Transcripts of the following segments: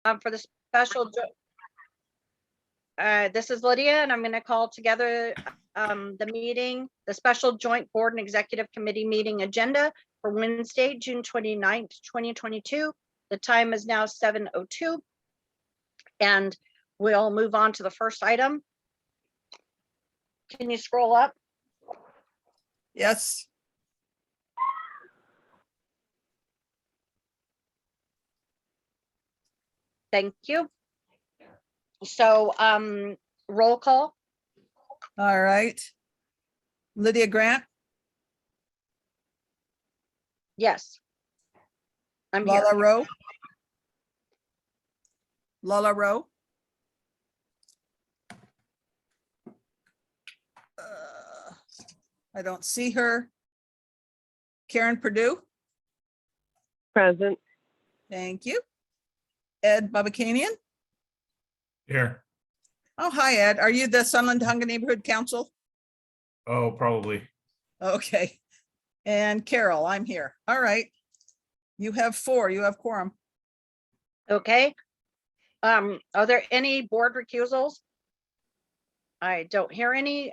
For the special, this is Lydia, and I'm going to call together the meeting, the special joint board and executive committee meeting agenda for Wednesday, June 29th, 2022. The time is now 7:02, and we'll move on to the first item. Can you scroll up? Yes. Thank you. So, roll call. All right. Lydia Grant, Yes. I'm here. Lala Rowe. Lala Rowe. I don't see her. Karen Purdue. Present. Thank you. Ed Babakanian. Here. Oh, hi, Ed. Are you the Sunland Hunga Neighborhood Council? Oh, probably. Okay. And Carol, I'm here. All right. You have 4. You have quorum. Okay. Are there any board recusals? I don't hear any.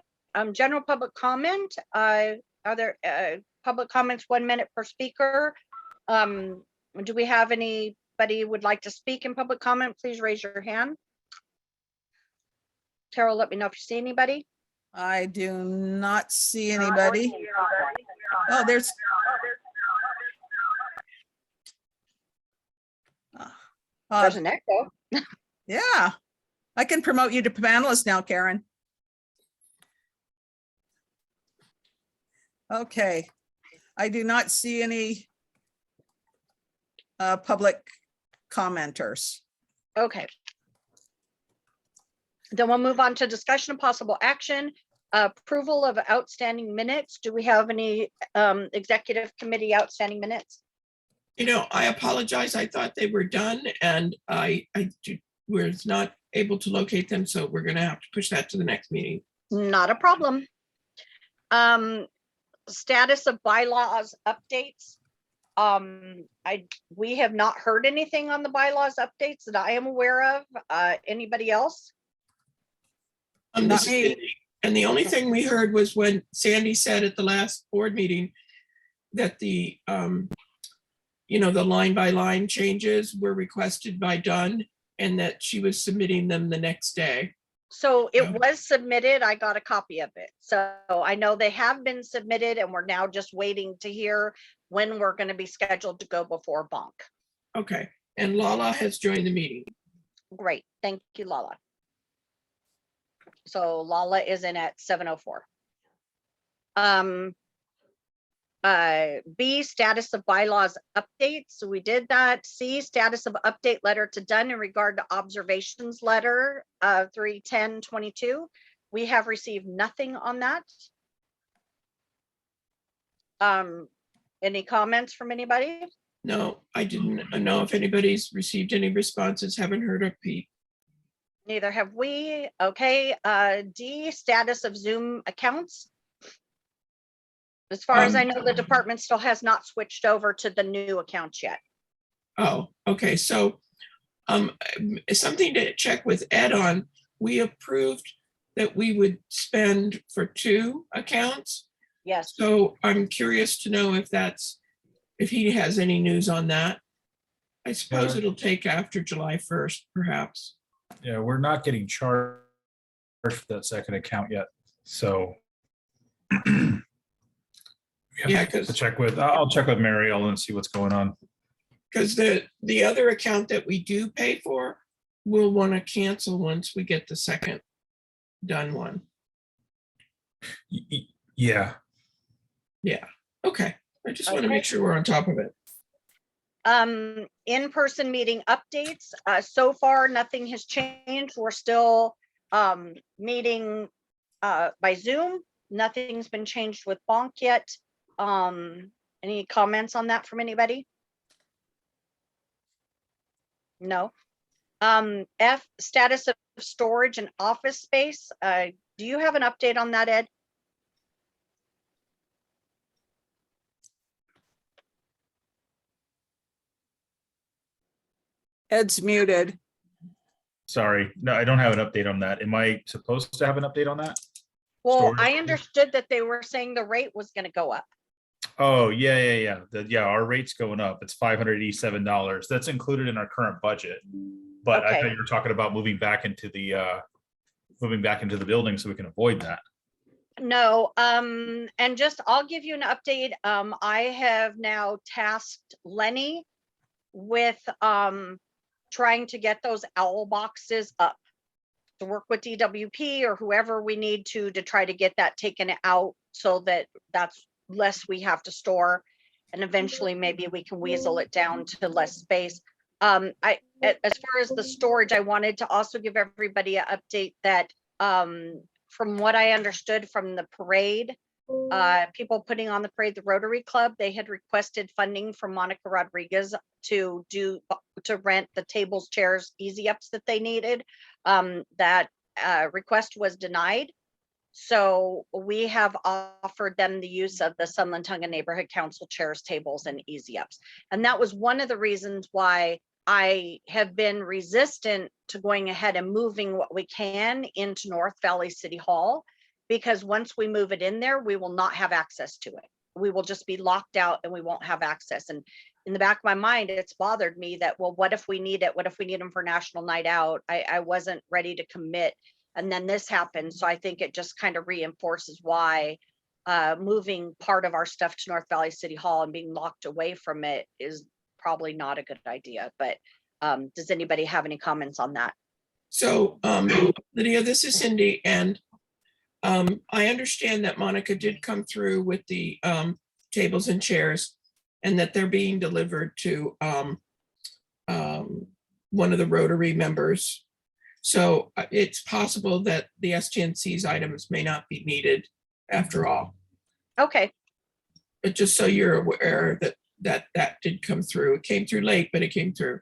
General public comment. Are there public comments 1 minute per speaker? Do we have anybody who would like to speak in public comment? Please raise your hand. Carol, let me know if you see anybody. I do not see anybody. Oh, there's. There's an echo. Yeah, I can promote you to panelist now, Karen. Okay, I do not see any public commenters. Okay. Then we'll move on to discussion of possible action, approval of outstanding minutes. Do we have any executive committee outstanding minutes? You know, I apologize. I thought they were done and I was not able to locate them. So we're going to have to push that to the next meeting. Not a problem. Status of bylaws updates. We have not heard anything on the bylaws updates that I am aware of. Anybody else? Not me. And the only thing we heard was when Sandy said at the last board meeting that the, the line by line changes were requested by Dunn and that she was submitting them the next day. So it was submitted. I got a copy of it. So I know they have been submitted and we're now just waiting to hear when we're going to be scheduled to go before bonk. Okay. And Lala has joined the meeting. Great. Thank you, Lala. So Lala is in at 7:04. B, status of bylaws updates. So we did that. C, status of update letter to Dunn in regard to observations letter 3/10/22. We have received nothing on that. Any comments from anybody? No, I didn't know if anybody's received any responses. Haven't heard of Pete. Neither have we. Okay. D, status of Zoom accounts. As far as I know, the department still has not switched over to the new accounts yet. Oh, okay. So something to check with Ed on. We approved that we would spend for 2 accounts. Yes. So I'm curious to know if he has any news on that. I suppose it'll take after July 1st, perhaps. Yeah, we're not getting charged for that second account yet. So Yeah, I'll check with Mariel and see what's going on. Because the other account that we do pay for, we'll want to cancel once we get the second done one. Yeah. Yeah. Okay. I just want to make sure we're on top of it. In-person meeting updates. So far, nothing has changed. We're still meeting by Zoom. Nothing's been changed with bonk yet. Any comments on that from anybody? No. F, status of storage and office space. Do you have an update on that, Ed? Ed's muted. Sorry, no, I don't have an update on that. Am I supposed to have an update on that? Well, Storage? I understood that they were saying the rate was gonna go up. Oh, yeah. Our rate's going up. It's $587. That's included in our current budget. But I Okay. thought you were talking about moving back into the building so we can avoid that. No, and just, I'll give you an update. I have now tasked Lenny with, trying to get those owl boxes up. To work with DWP or whoever we need to try to get that taken out so that that's less we have to store. And eventually maybe we can weasel it down to less space. As far as the storage, I wanted to also give everybody an update that, from what I understood from the parade, people putting on the parade, the Rotary Club, they had requested funding from Monica Rodriguez to rent the tables, chairs, easy ups that they needed. That request was denied. So we have offered them the use of the Sunland Tonga Neighborhood Council chairs, tables, and easy ups. And that was one of the reasons why I have been resistant to going ahead and moving what we can into North Valley City Hall, because once we move it in there, we will not have access to it. We will just be locked out and we won't have access. And in the back of my mind, it's bothered me that, well, what if we need it? What if we need them for National Night Out? I wasn't ready to commit. And then this happened. So I think it just kind of reinforces why moving part of our stuff to North Valley City Hall and being locked away from it is probably not a good idea. But does anybody have any comments on that? So, Lydia, this is Cindy, and I understand that Monica did come through with the tables and chairs, and that they're being delivered to one of the Rotary members. So it's possible that the STNC's items may not be needed after all. Okay. But just so you're aware that did come through. It came through late, but it came through.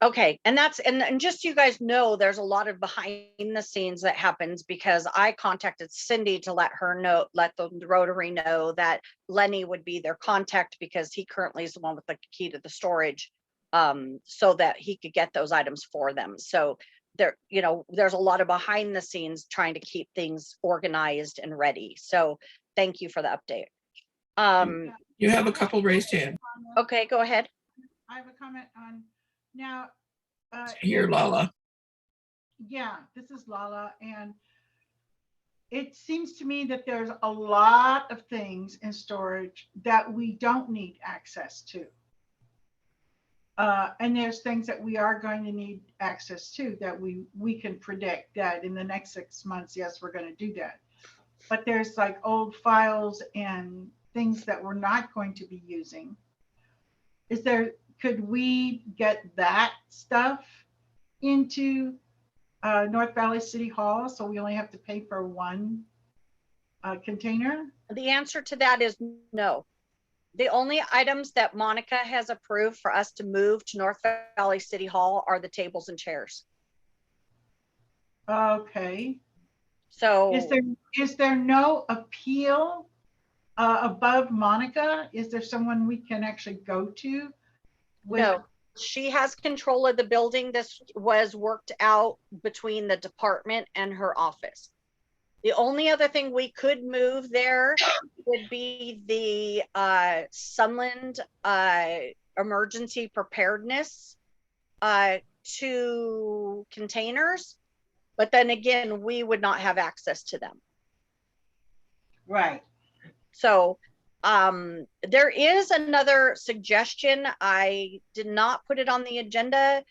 Okay, and that's, and just so you guys know, there's a lot of behind the scenes that happens because I contacted Cindy to let the Rotary know that Lenny would be their contact because he currently is the one with the key to the storage, so that he could get those items for them. So there, there's a lot of behind the scenes trying to keep things organized and ready. So thank you for the update. You have a couple raised hands. Okay, go ahead. I have a comment on now. Here, Lala. Yeah, this is Lala, and it seems to me that there's a lot of things in storage that we don't need access to. And there's things that we are going to need access to that we can predict that in the next 6 months, yes, we're going to do that. But there's like old files and things that we're not going to be using. Could we get that stuff into North Valley City Hall so we only have to pay for one container? The answer to that is no. The only items that Monica has approved for us to move to North Valley City Hall are the tables and chairs. Okay. So is there no appeal above Monica? Is there someone we can actually go to? no, she has control of the building. This was worked out between the department and her office. The only other thing we could move there would be the Sunland emergency preparedness to containers. But then again, we would not have access to them. Right. So there is another suggestion. I did not put it on the agenda.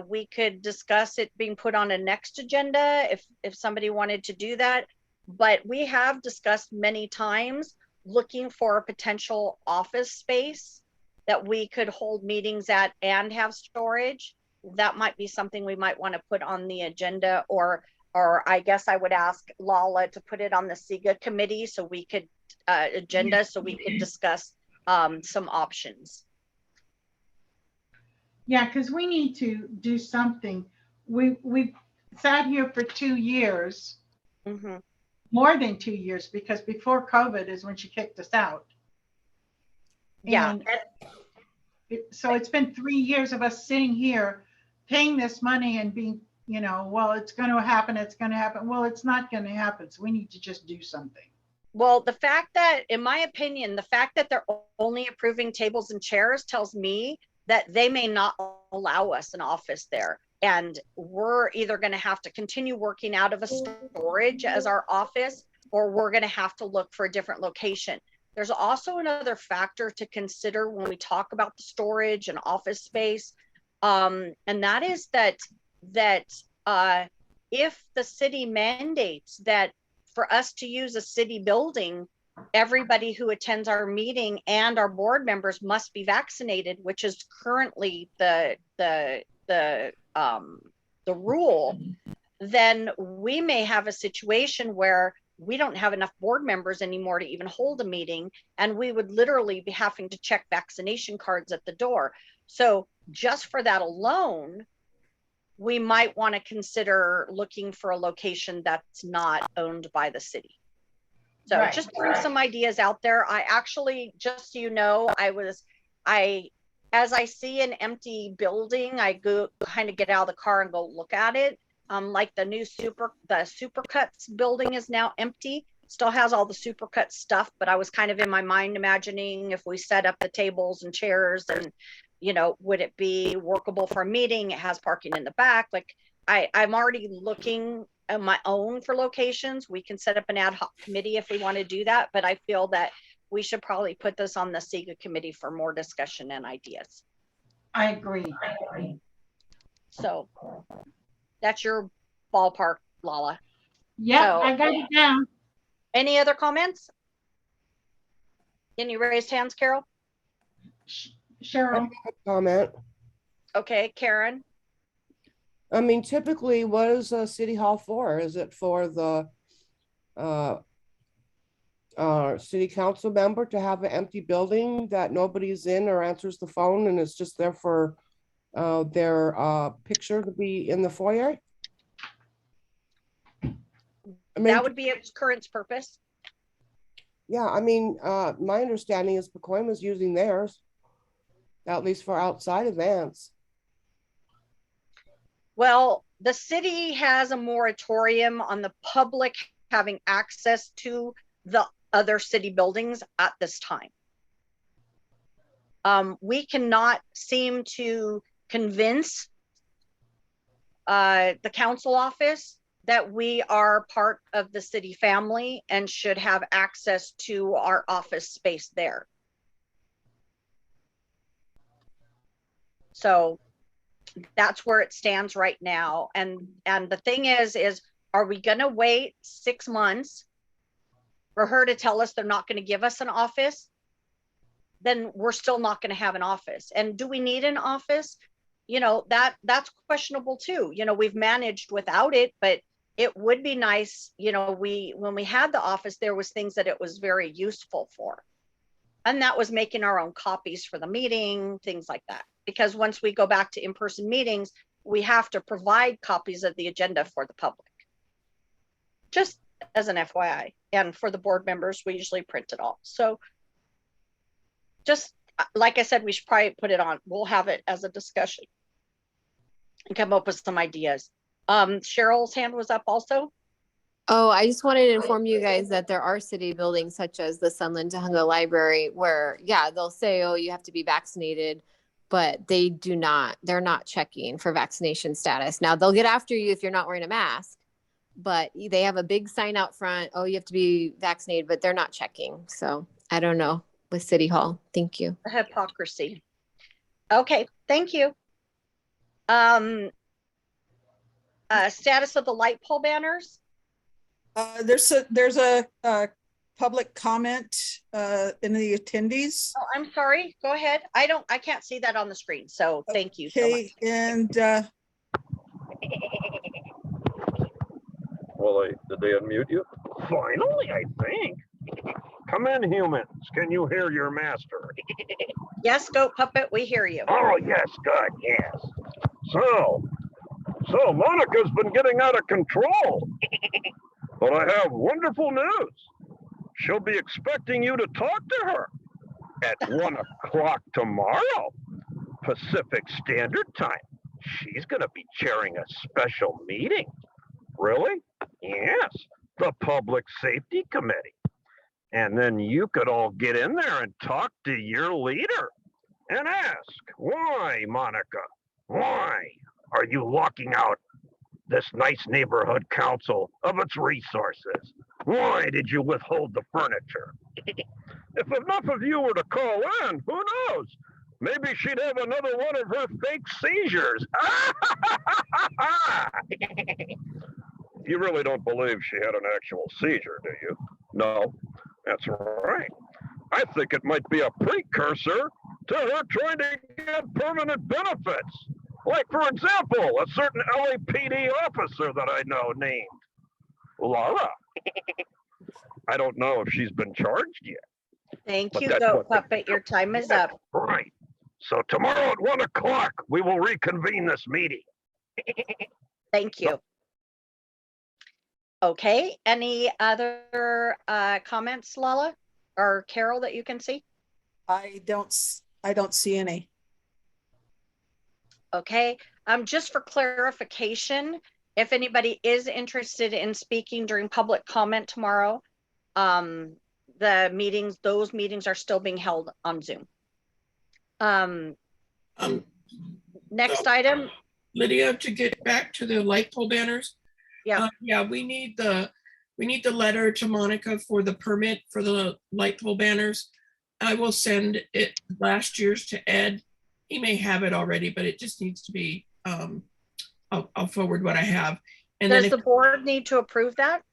We could discuss it being put on a next agenda if somebody wanted to do that. But we have discussed many times looking for a potential office space that we could hold meetings at and have storage. That might be something we might want to put on the agenda, or I guess I would ask Lala to put it on the SIGA committee so we could agenda so we could discuss some options. Yeah, because we need to do something. We've sat here for 2 years, Mm-hmm. more than 2 years, because before COVID is when she kicked us out. Yeah. And so it's been 3 years of us sitting here paying this money and being, well, it's going to happen. It's going to happen. Well, it's not going to happen. So we need to just do something. Well, the fact that, in my opinion, the fact that they're only approving tables and chairs tells me that they may not allow us an office there. And we're either going to have to continue working out of a storage as our office, or we're going to have to look for a different location. There's also another factor to consider when we talk about the storage and office space. And that is that if the city mandates that for us to use a city building, everybody who attends our meeting and our board members must be vaccinated, which is currently the rule, then we may have a situation where we don't have enough board members anymore to even hold a meeting, and we would literally be having to check vaccination cards at the door. So just for that alone, we might want to consider looking for a location that's not owned by the city. So Right. just throwing some ideas out there. I actually, just so you know, as I see an empty building, I go kind of get out of the car and go look at it. Like the new Supercuts building is now empty. Still has all the Supercut stuff, but I was kind of in my mind imagining if we set up the tables and chairs and, would it be workable for a meeting? It has parking in the back. Like I'm already looking at my own for locations. We can set up an ad hoc committee if we want to do that, but I feel that we should probably put this on the SEGA committee for more discussion and ideas. I agree. So that's your ballpark, Lala. Yep, So- I got it down. Any other comments? Any raised hands, Carol? Cheryl, Comment. Okay, Karen. I mean, typically, what is a city hall for? Is it for the city council member to have an empty building that nobody's in or answers the phone, and it's just there for their picture to be in the foyer? I mean, That would be its current purpose. yeah, I mean, my understanding is Pacoima's using theirs, at least for outside events. Well, the city has a moratorium on the public having access to the other city buildings at this time. We cannot seem to convince the council office that we are part of the city family and should have access to our office space there. So that's where it stands right now. And the thing is are we going to wait 6 months for her to tell us they're not going to give us an office? Then we're still not going to have an office. And do we need an office? That's questionable too. We've managed without it, but it would be nice, when we had the office, there was things that it was very useful for. And that was making our own copies for the meeting, things like that. Because once we go back to in-person meetings, we have to provide copies of the agenda for the public. Just as an FYI. And for the board members, we usually print it all. So just like I said, we should probably put it on. We'll have it as a discussion and come up with some ideas. Cheryl's hand was up also. Oh, I just wanted to inform you guys that there are city buildings such as the Sunland Tahunga Library where, yeah, they'll say, oh, you have to be vaccinated, but they're not checking for vaccination status. Now they'll get after you if you're not wearing a mask, but they have a big sign out front. Oh, you have to be vaccinated, but they're not checking. So I don't know with City Hall. Thank you. Hypocrisy. Okay, thank you. Status of the light pole banners. There's a public comment in the attendees. Oh, I'm sorry. Go ahead. I can't see that on the screen. So thank you so much. Okay, and Well, did they unmute you? Finally, I think. Come in, humans. Can you hear your master? Yes, Goat Puppet, we hear you. Oh, yes, good, yes. So Monica's been getting out of control. But I have wonderful news. She'll be expecting you to talk to her at 1 o'clock tomorrow, Pacific Standard Time. she's going to be chairing a special meeting. Really? Yes, the Public Safety Committee. And then you could all get in there and talk to your leader and ask, why, Monica? Why are you locking out this nice neighborhood council of its resources? Why did you withhold the furniture? If enough of you were to call in, who knows? Maybe she'd have another one of her fake seizures. You really don't believe she had an actual seizure, do you? No, that's right. I think it might be a precursor to her trying to get permanent benefits. Like, for example, a certain LAPD officer that I know named Laura. I don't know if she's been charged yet. Thank But you, that's Goat what the- Puppet. Your time is up. Right. So tomorrow at 1 o'clock, we will reconvene this meeting. Thank you. Okay, any other comments, Lala or Carol, that you can see? I don't see any. Okay, just for clarification, if anybody is interested in speaking during public comment tomorrow, those meetings are still being held on Zoom. Next item. Lydia, to get back to the light pole banners. Yeah. Yeah, we need the letter to Monica for the permit for the light pole banners. I will send it last year's to Ed. He may have it already, but it just needs to be, I'll forward what I have. And Does then the board need to approve that?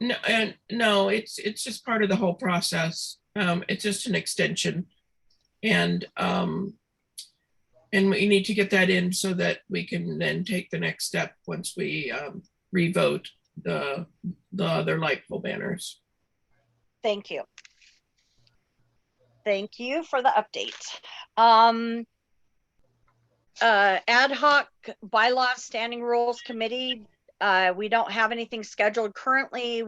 no, it's just part of the whole process. It's just an extension. And we need to get that in so that we can then take the next step once we revote the other light pole banners. Thank you. Thank you for the update. Ad hoc bylaws standing rules committee. We don't have anything scheduled currently.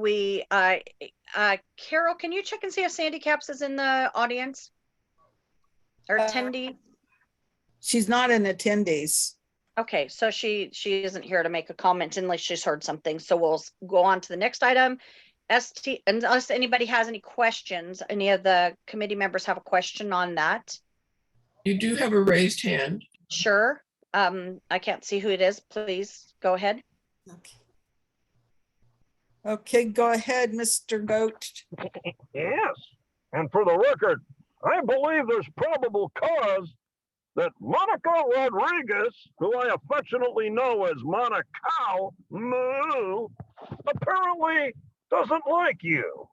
Carol, can you check and see if Sandy Caps is in the audience or attendee? She's not an attendees. Okay, so she isn't here to make a comment unless she's heard something. So we'll go on to the next item. Unless anybody has any questions, any of the committee members have a question on that. You do have a raised hand. Sure. I can't see who it is. Please go ahead. Okay, go ahead, Mr. Goat. Yes. And for the record, I believe there's probable cause that Monica Rodriguez, who I affectionately know as Monica Moo, apparently doesn't like you.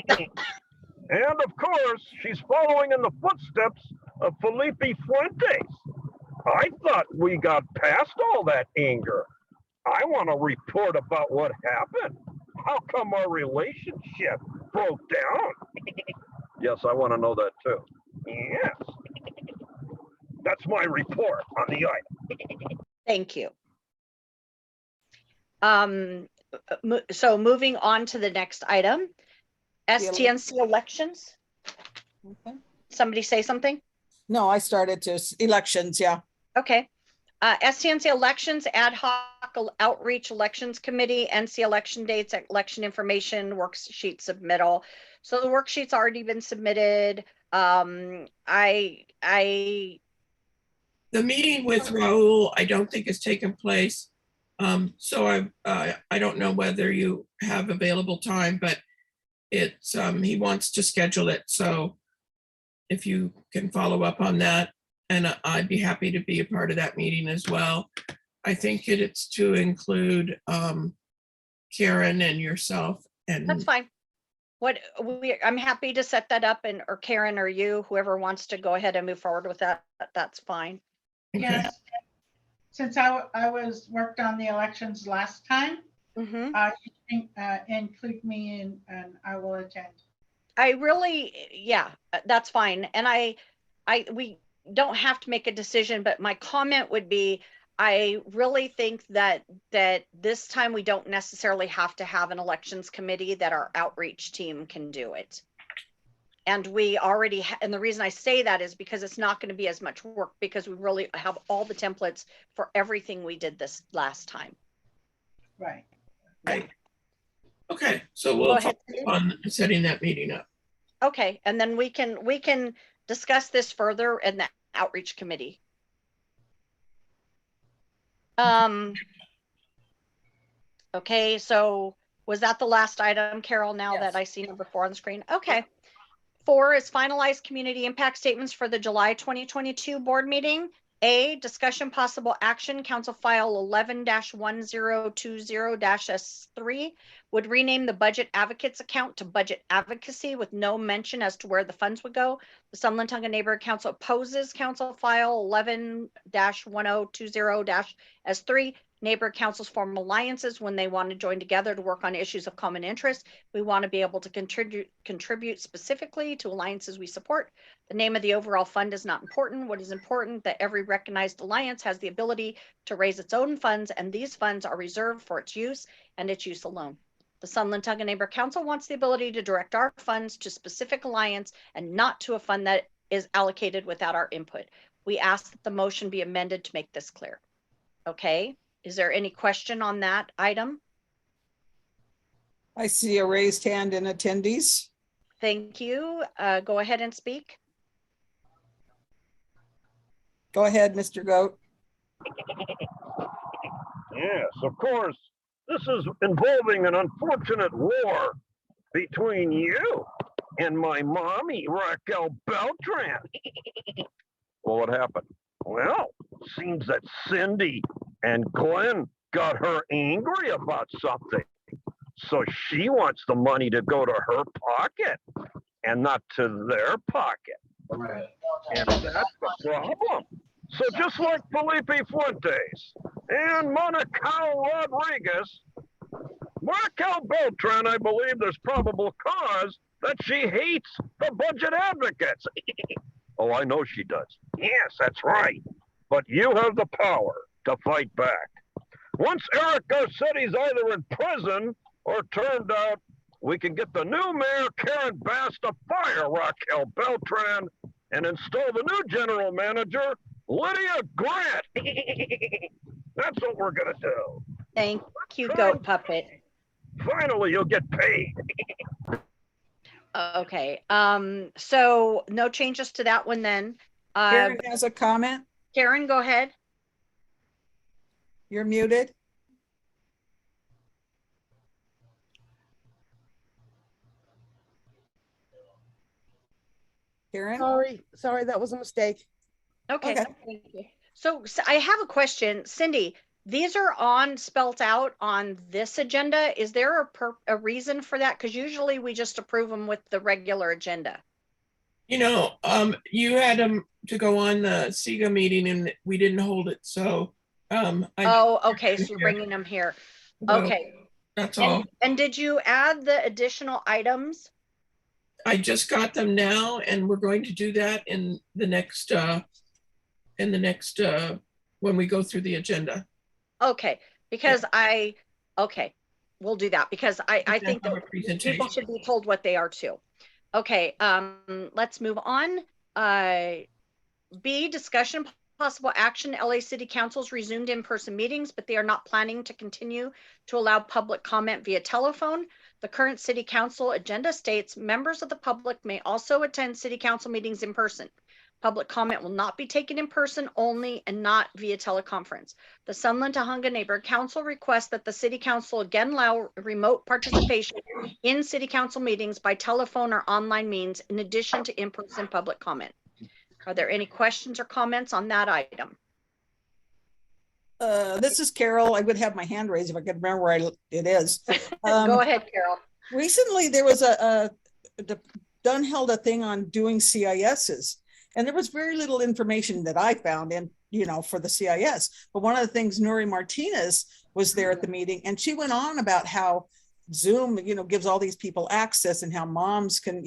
And of course, she's following in the footsteps of Felipe Fuentes. I thought we got past all that anger. I want to report about what happened. How come our relationship broke down? Yes, I want to know that too. Yes. That's my report on the item. Thank you. So moving on to the next item, STNC elections. Okay. Somebody say something? No, I started to elections. Yeah. Okay. STNC elections, ad hoc outreach elections committee, NC election dates, election information, worksheet submittal. So the worksheet's already been submitted. The meeting with Raul, I don't think has taken place. So I don't know whether you have available time, but it's he wants to schedule it. So if you can follow up on that, and I'd be happy to be a part of that meeting as well. I think it's to include Karen and yourself. And that's fine. I'm happy to set that up, or Karen or you, whoever wants to go ahead and move forward with that, that's fine. okay. Yes. Since I was worked on the elections last time, Mm-hmm. you can include me in, and I will attend. Yeah, that's fine. And we don't have to make a decision, but my comment would be, I really think that this time we don't necessarily have to have an elections committee, that our outreach team can do it. And we already, and the reason I say that is because it's not going to be as much work because we really have all the templates for everything we did this last time. Right. Right. Okay, so Go we'll ahead, focus on setting that meeting up. Okay, and then we can discuss this further in the outreach committee. Okay, so was that the last item, Carol, now Yes. that I see number 4 on the screen? Okay. 4 is finalized community impact statements for the July 2022 board meeting. A, discussion possible action, council file 11-1020-S3 would rename the budget advocates account to budget advocacy with no mention as to where the funds would go. The Sunland-Tonga Neighborhood Council opposes council file 11-1020-S3. Neighborhood councils form alliances when they want to join together to work on issues of common interest. We want to be able to contribute specifically to alliances we support. The name of the overall fund is not important. What is important that every recognized alliance has the ability to raise its own funds, and these funds are reserved for its use and its use alone. The Sunland-Tonga Neighborhood Council wants the ability to direct our funds to specific alliance and not to a fund that is allocated without our input. We ask that the motion be amended to make this clear. Okay. Is there any question on that item? I see a raised hand in attendees. Thank you. Go ahead and speak. Go ahead, Mr. Goat. Yes, of course. This is involving an unfortunate war between you and my mommy, Raquel Beltran. Well, what happened? Well, seems that Cindy and Glenn got her angry about something. So she wants the money to go to her pocket and not to their pocket. And that's the problem. So just like Felipe Fuentes and Monica Rodriguez, Raquel Beltran, I believe there's probable cause that she hates the budget advocates. Oh, I know she does. Yes, that's right. But you have the power to fight back. Once Eric Garcetti's either in prison or turned out, we can get the new mayor, Karen Bass, to fire Raquel Beltran and install the new general manager, Lydia Grant. That's what we're gonna do. Thank you, Goat Puppet. Finally, you'll get paid. Okay. So no changes to that one then. Karen has a comment. Karen, go ahead. You're muted. Karen? Sorry, that was a mistake. Okay. Okay. Thank you. So I have a question, Cindy. These are spelt out on this agenda. Is there a reason for that? Because usually we just approve them with the regular agenda. You know, you had them to go on the SIGA meeting and we didn't hold it, so. Okay, so you're bringing them here. Okay. That's all. And did you add the additional items? I just got them now and we're going to do that in the next, when we go through the agenda. Okay, because we'll do that because I think that people should be told what they are too. Okay, let's move on. B, discussion possible action. LA City Council's resumed in-person meetings, but they are not planning to continue to allow public comment via telephone. The current City Council agenda states members of the public may also attend City Council meetings in person. Public comment will not be taken in person only and not via teleconference. The Sunland-Tonga Neighborhood Council requests that the City Council again allow remote participation in City Council meetings by telephone or online means in addition to in-person public comment. Are there any questions or comments on that item? This is Carol. I would have my hand raised if I could remember where it is. Go ahead, Carol. Recently, there was Dunn held a thing on doing CISs. And there was very little information that I found in, for the CIS. But one of the things, Nuri Martinez was there at the meeting and she went on about how Zoom, gives all these people access and how moms can,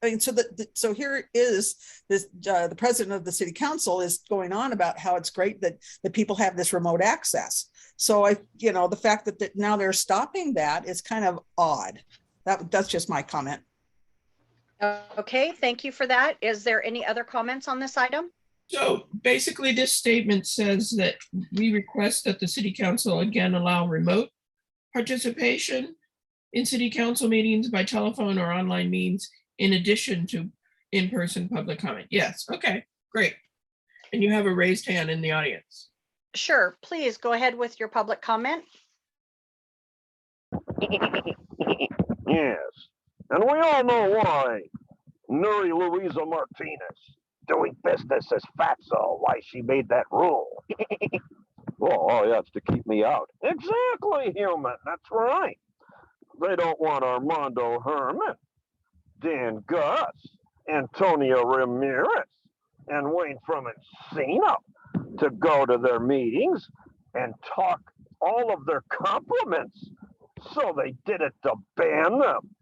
I mean, so here is this, the president of the city council is going on about how it's great that people have this remote access. So the fact that now they're stopping that is kind of odd. That's just my comment. Okay, thank you for that. Is there any other comments on this item? So basically, this statement says that we request that the city council again allow remote participation in city council meetings by telephone or online means in addition to in-person public comment. Yes, okay, great. And you have a raised hand in the audience. Sure, please go ahead with your public comment. Yes, and we all know why. Nuri Louisa Martinez, doing business as Fatso, why she made that rule. Oh, yeah, it's to keep me out. Exactly, human. That's right. They don't want Armando Herman, Dan Gus, Antonio Ramirez, and Wayne from Encino to go to their meetings and talk all of their compliments. So they did it to ban them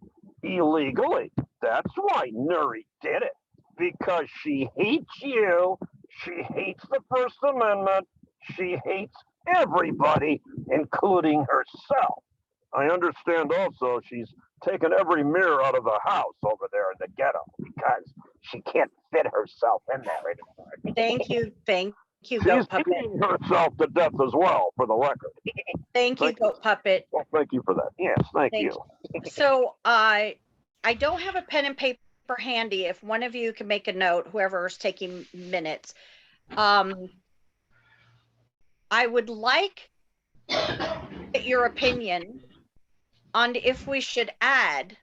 illegally. That's why Nuri did it. Because she hates you. She hates the First Amendment. She hates everybody, including herself. I understand also she's taken every mirror out of the house over there in the ghetto because she can't fit herself in there anymore. Thank you, She's Goat Puppet. eating herself to death as well, for the record. Thank you, Thank you. Goat Puppet. Well, thank you for that. Yes, thank Thank you. So I don't have a pen and paper handy. If one of you can make a note, whoever is taking minutes. I would like your opinion on if we should add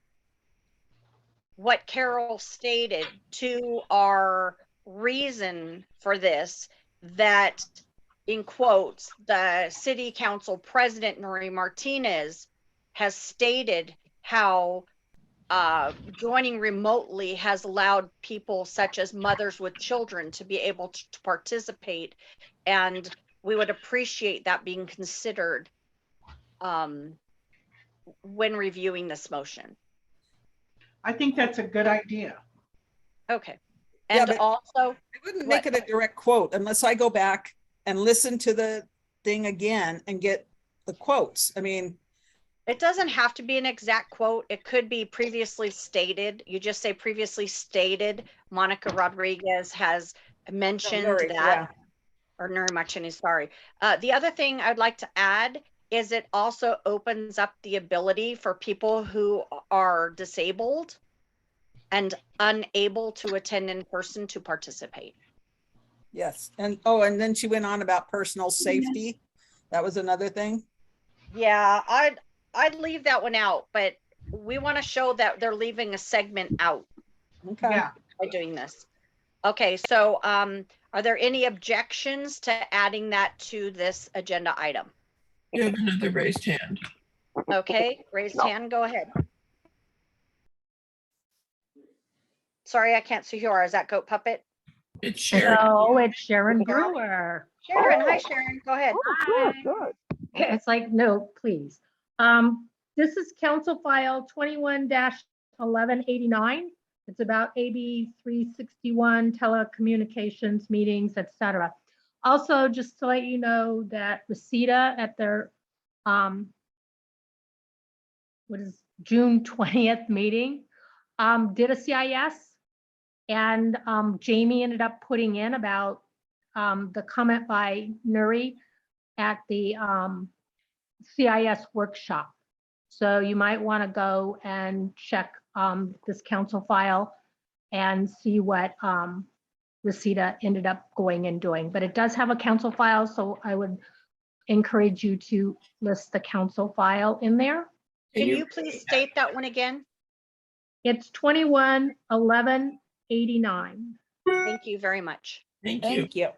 what Carol stated to our reason for this, that in quotes, the city council president, Nuri Martinez, has stated how joining remotely has allowed people such as mothers with children to be able to participate. And we would appreciate that being considered when reviewing this motion. I think that's a good idea. Okay. Yeah, And but also, I wouldn't make it a direct quote unless I go back and listen to the thing again and get the quotes. I mean, it doesn't have to be an exact quote. It could be previously stated. You just say previously stated. Monica Rodriguez has mentioned Nuri, that, yeah. or Nuri Martinez, sorry. The other thing I'd like to add is it also opens up the ability for people who are disabled and unable to attend in person to participate. Yes. And oh, and then she went on about personal safety. That was another thing. Yeah, I'd leave that one out, but we want to show that they're leaving a segment out Okay. Yeah. by doing this. Okay, so are there any objections to adding that to this agenda item? You have another raised hand. Okay, raised hand, go ahead. Sorry, I can't see who you are. Is that Goat Puppet? It's Sharon. Hello, it's Sharon Brewer. Sharon, hi Sharon, go ahead. Oh, good, good. It's like, no, please. This is Council File 21-1189. It's about AB 361 telecommunications meetings, etc. Also, just to let you know that Reseda at their June 20th meeting did a CIS, and Jamie ended up putting in about the comment by Nuri at the CIS workshop. So you might want to go and check this council file and see what Reseda ended up going and doing. But it does have a council file, so I would encourage you to list the council file in there. Can you please state that one again? It's 21-1189. Thank you very much. Thank you. Thank you.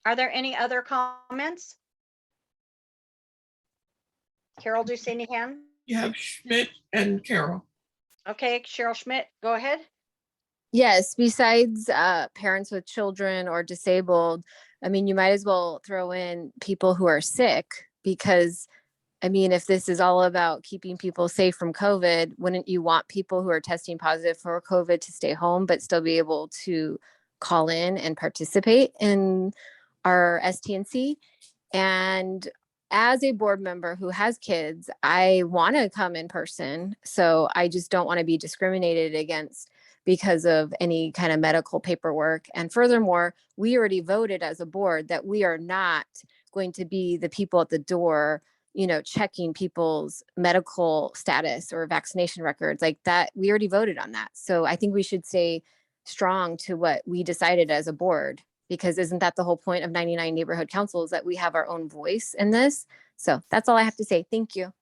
Are there any other comments? Carol, do you see any hands? You have Schmidt and Carol. Okay, Cheryl Schmidt, go ahead. Yes, besides parents with children or disabled, I mean, you might as well throw in people who are sick, because I mean, if this is all about keeping people safe from COVID, wouldn't you want people who are testing positive for COVID to stay home but still be able to call in and participate in our STNC? And as a board member who has kids, I want to come in person. So I just don't want to be discriminated against because of any kind of medical paperwork. And furthermore, we already voted as a board that we are not going to be the people at the door, checking people's medical status or vaccination records like that. We already voted on that. So I think we should stay strong to what we decided as a board, because isn't that the whole point of 99 neighborhood councils, that we have our own voice in this? So that's all I have to say. Thank you.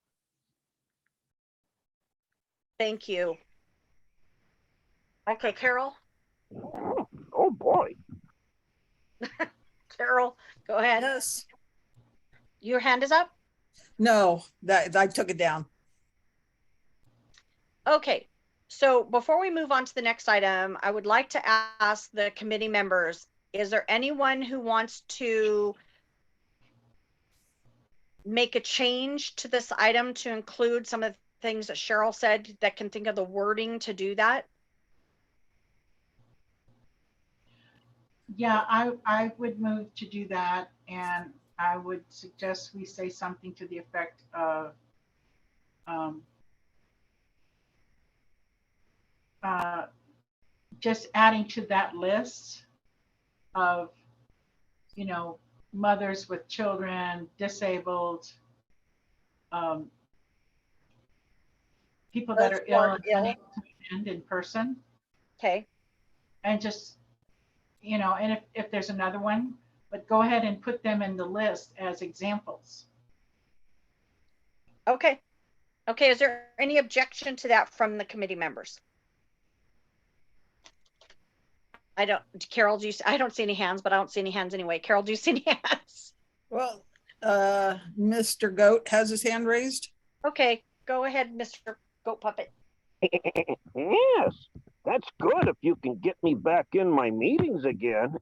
Thank you. Okay, Carol. Oh, boy. Carol, go ahead. Yes. Your hand is up? No, that I took it down. Okay, so before we move on to the next item, I would like to ask the committee members, is there anyone who wants to make a change to this item to include some of the things that Cheryl said, that can think of the wording to do that? Yeah, I would move to do that, and I would suggest we say something to the effect of just adding to that list of, mothers with children, disabled, people that Those are who are ill and ill. unable to attend in person, Okay, and just, and if there's another one, but go ahead and put them in the list as examples. okay. Okay, is there any objection to that from the committee members? Carol, I don't see any hands, but I don't see any hands anyway. Carol, do you see any hands? Well, Mr. Goat has his hand raised. Okay, go ahead, Mr. Goat Puppet. Yes, that's good if you can get me back in my meetings again.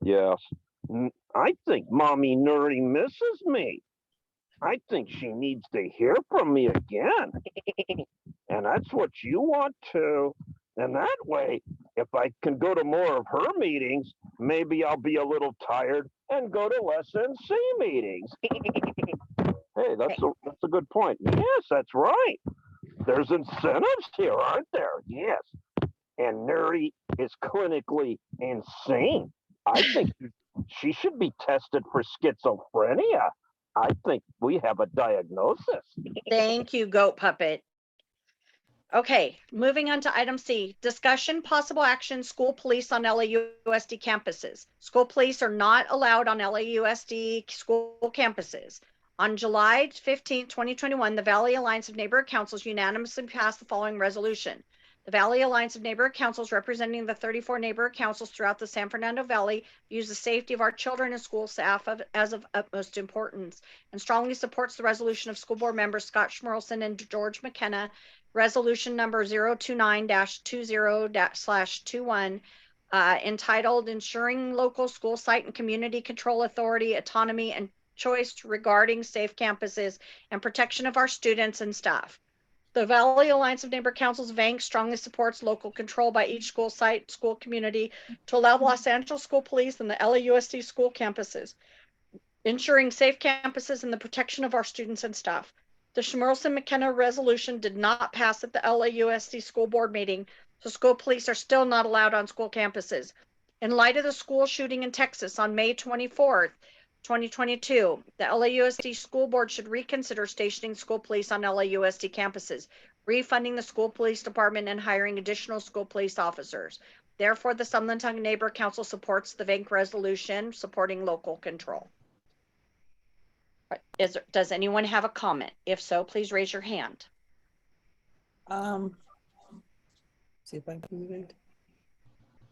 Yes, I think Mommy Nuri misses me. I think she needs to hear from me again. And that's what you want too. And that way, if I can go to more of her meetings, maybe I'll be a little tired and go to less NC meetings. Hey, that's a good point. Yes, that's right. There's incentives here, aren't there? Yes. And Nuri is clinically insane. I think she should be tested for schizophrenia. I think we have a diagnosis. Thank you, Goat Puppet. Okay, moving on to item C, discussion possible action, school police on LAUSD campuses. School police are not allowed on LAUSD school campuses. On July 15, 2021, the Valley Alliance of Neighborhood Councils unanimously passed the following resolution. The Valley Alliance of Neighborhood Councils, representing the 34 neighborhood councils throughout the San Fernando Valley, views the safety of our children and school staff as of utmost importance, and strongly supports the resolution of school board members Scott Schmerlson and George McKenna, resolution number 029-20/21, entitled Ensuring Local School Site and Community Control Authority, Autonomy, and Choice Regarding Safe Campuses and Protection of Our Students and Staff. The Valley Alliance of Neighborhood Councils, VANC, strongly supports local control by each school site, school community to allow the Los Angeles School Police and the LAUSD school campuses, ensuring safe campuses and the protection of our students and staff. The Schmerlson-McKenna resolution did not pass at the LAUSD school board meeting, so school police are still not allowed on school campuses. In light of the school shooting in Texas on May 24th, 2022, the LAUSD school board should reconsider stationing school police on LAUSD campuses, refunding the school police department, and hiring additional school police officers. Therefore, the Summerlin Neighborhood Council supports the VANC resolution supporting local control. Does anyone have a comment? If so, please raise your hand. See if I can read.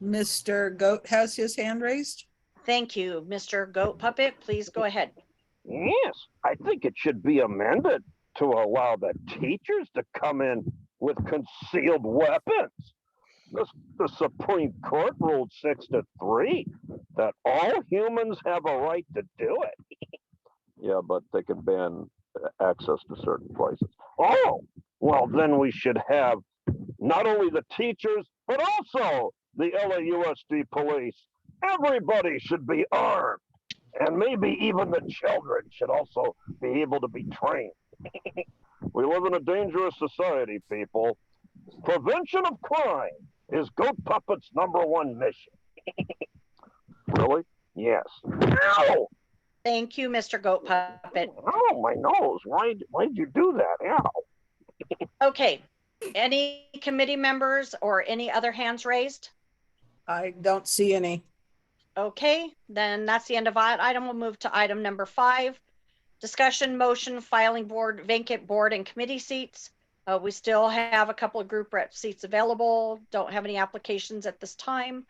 Mr. Goat has his hand raised. Thank you, Mr. Goat Puppet. Please go ahead. Yes, I think it should be amended to allow the teachers to come in with concealed weapons. The Supreme Court ruled 6-3 that all humans have a right to do it. Yeah, but they can ban access to certain places. Oh, well, then we should have not only the teachers, but also the LAUSD police. Everybody should be armed. And maybe even the children should also be able to be trained. We live in a dangerous society, people. Prevention of crime is Goat Puppet's #1 mission. Really? Yes. Ow! Thank you, Mr. Goat Puppet. Oh, my nose. Why'd you do that? Ow. Okay, any committee members or any other hands raised? I don't see any. Okay, then that's the end of that item. We'll move to item number 5. Discussion, motion, filing board, vacant board and committee seats. We still have a couple of group rep seats available. Don't have any applications at this time.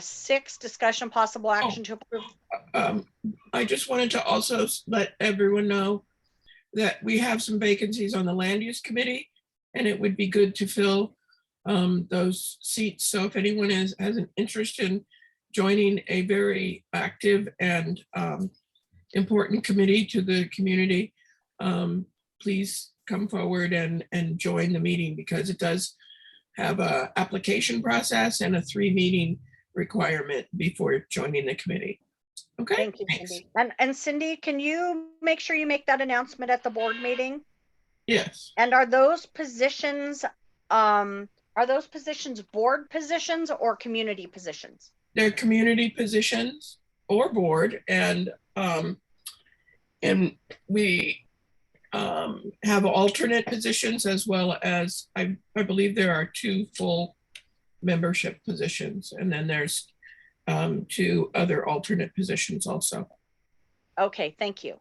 6, discussion, possible action to approve. I just wanted to also let everyone know that we have some vacancies on the land use committee, and it would be good to fill those seats. So if anyone has an interest in joining a very active and important committee to the community, please come forward and join the meeting, because it does have a application process and a 3 meeting requirement before joining the committee. Okay. Thank you, Thanks. Cindy. And Cindy, can you make sure you make that announcement at the board meeting? Yes. And are those positions board positions or community positions? They're community positions or board, and we have alternate positions, as well as I believe there are 2 full membership positions, and then there's 2 other alternate positions also. Okay, thank you.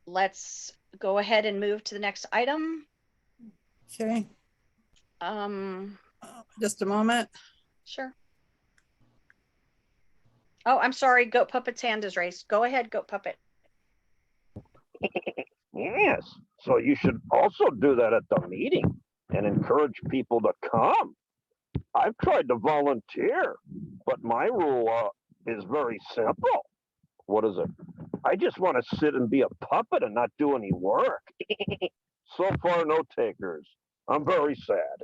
Let's go ahead and move to the next item. Okay, just a moment. Sure. Oh, I'm sorry, Goat Puppet's hand is raised. Go ahead, Goat Puppet. Yes. So you should also do that at the meeting and encourage people to come. I've tried to volunteer, but my rule is very simple. What is it? I just want to sit and be a puppet and not do any work. So far, no takers. I'm very sad.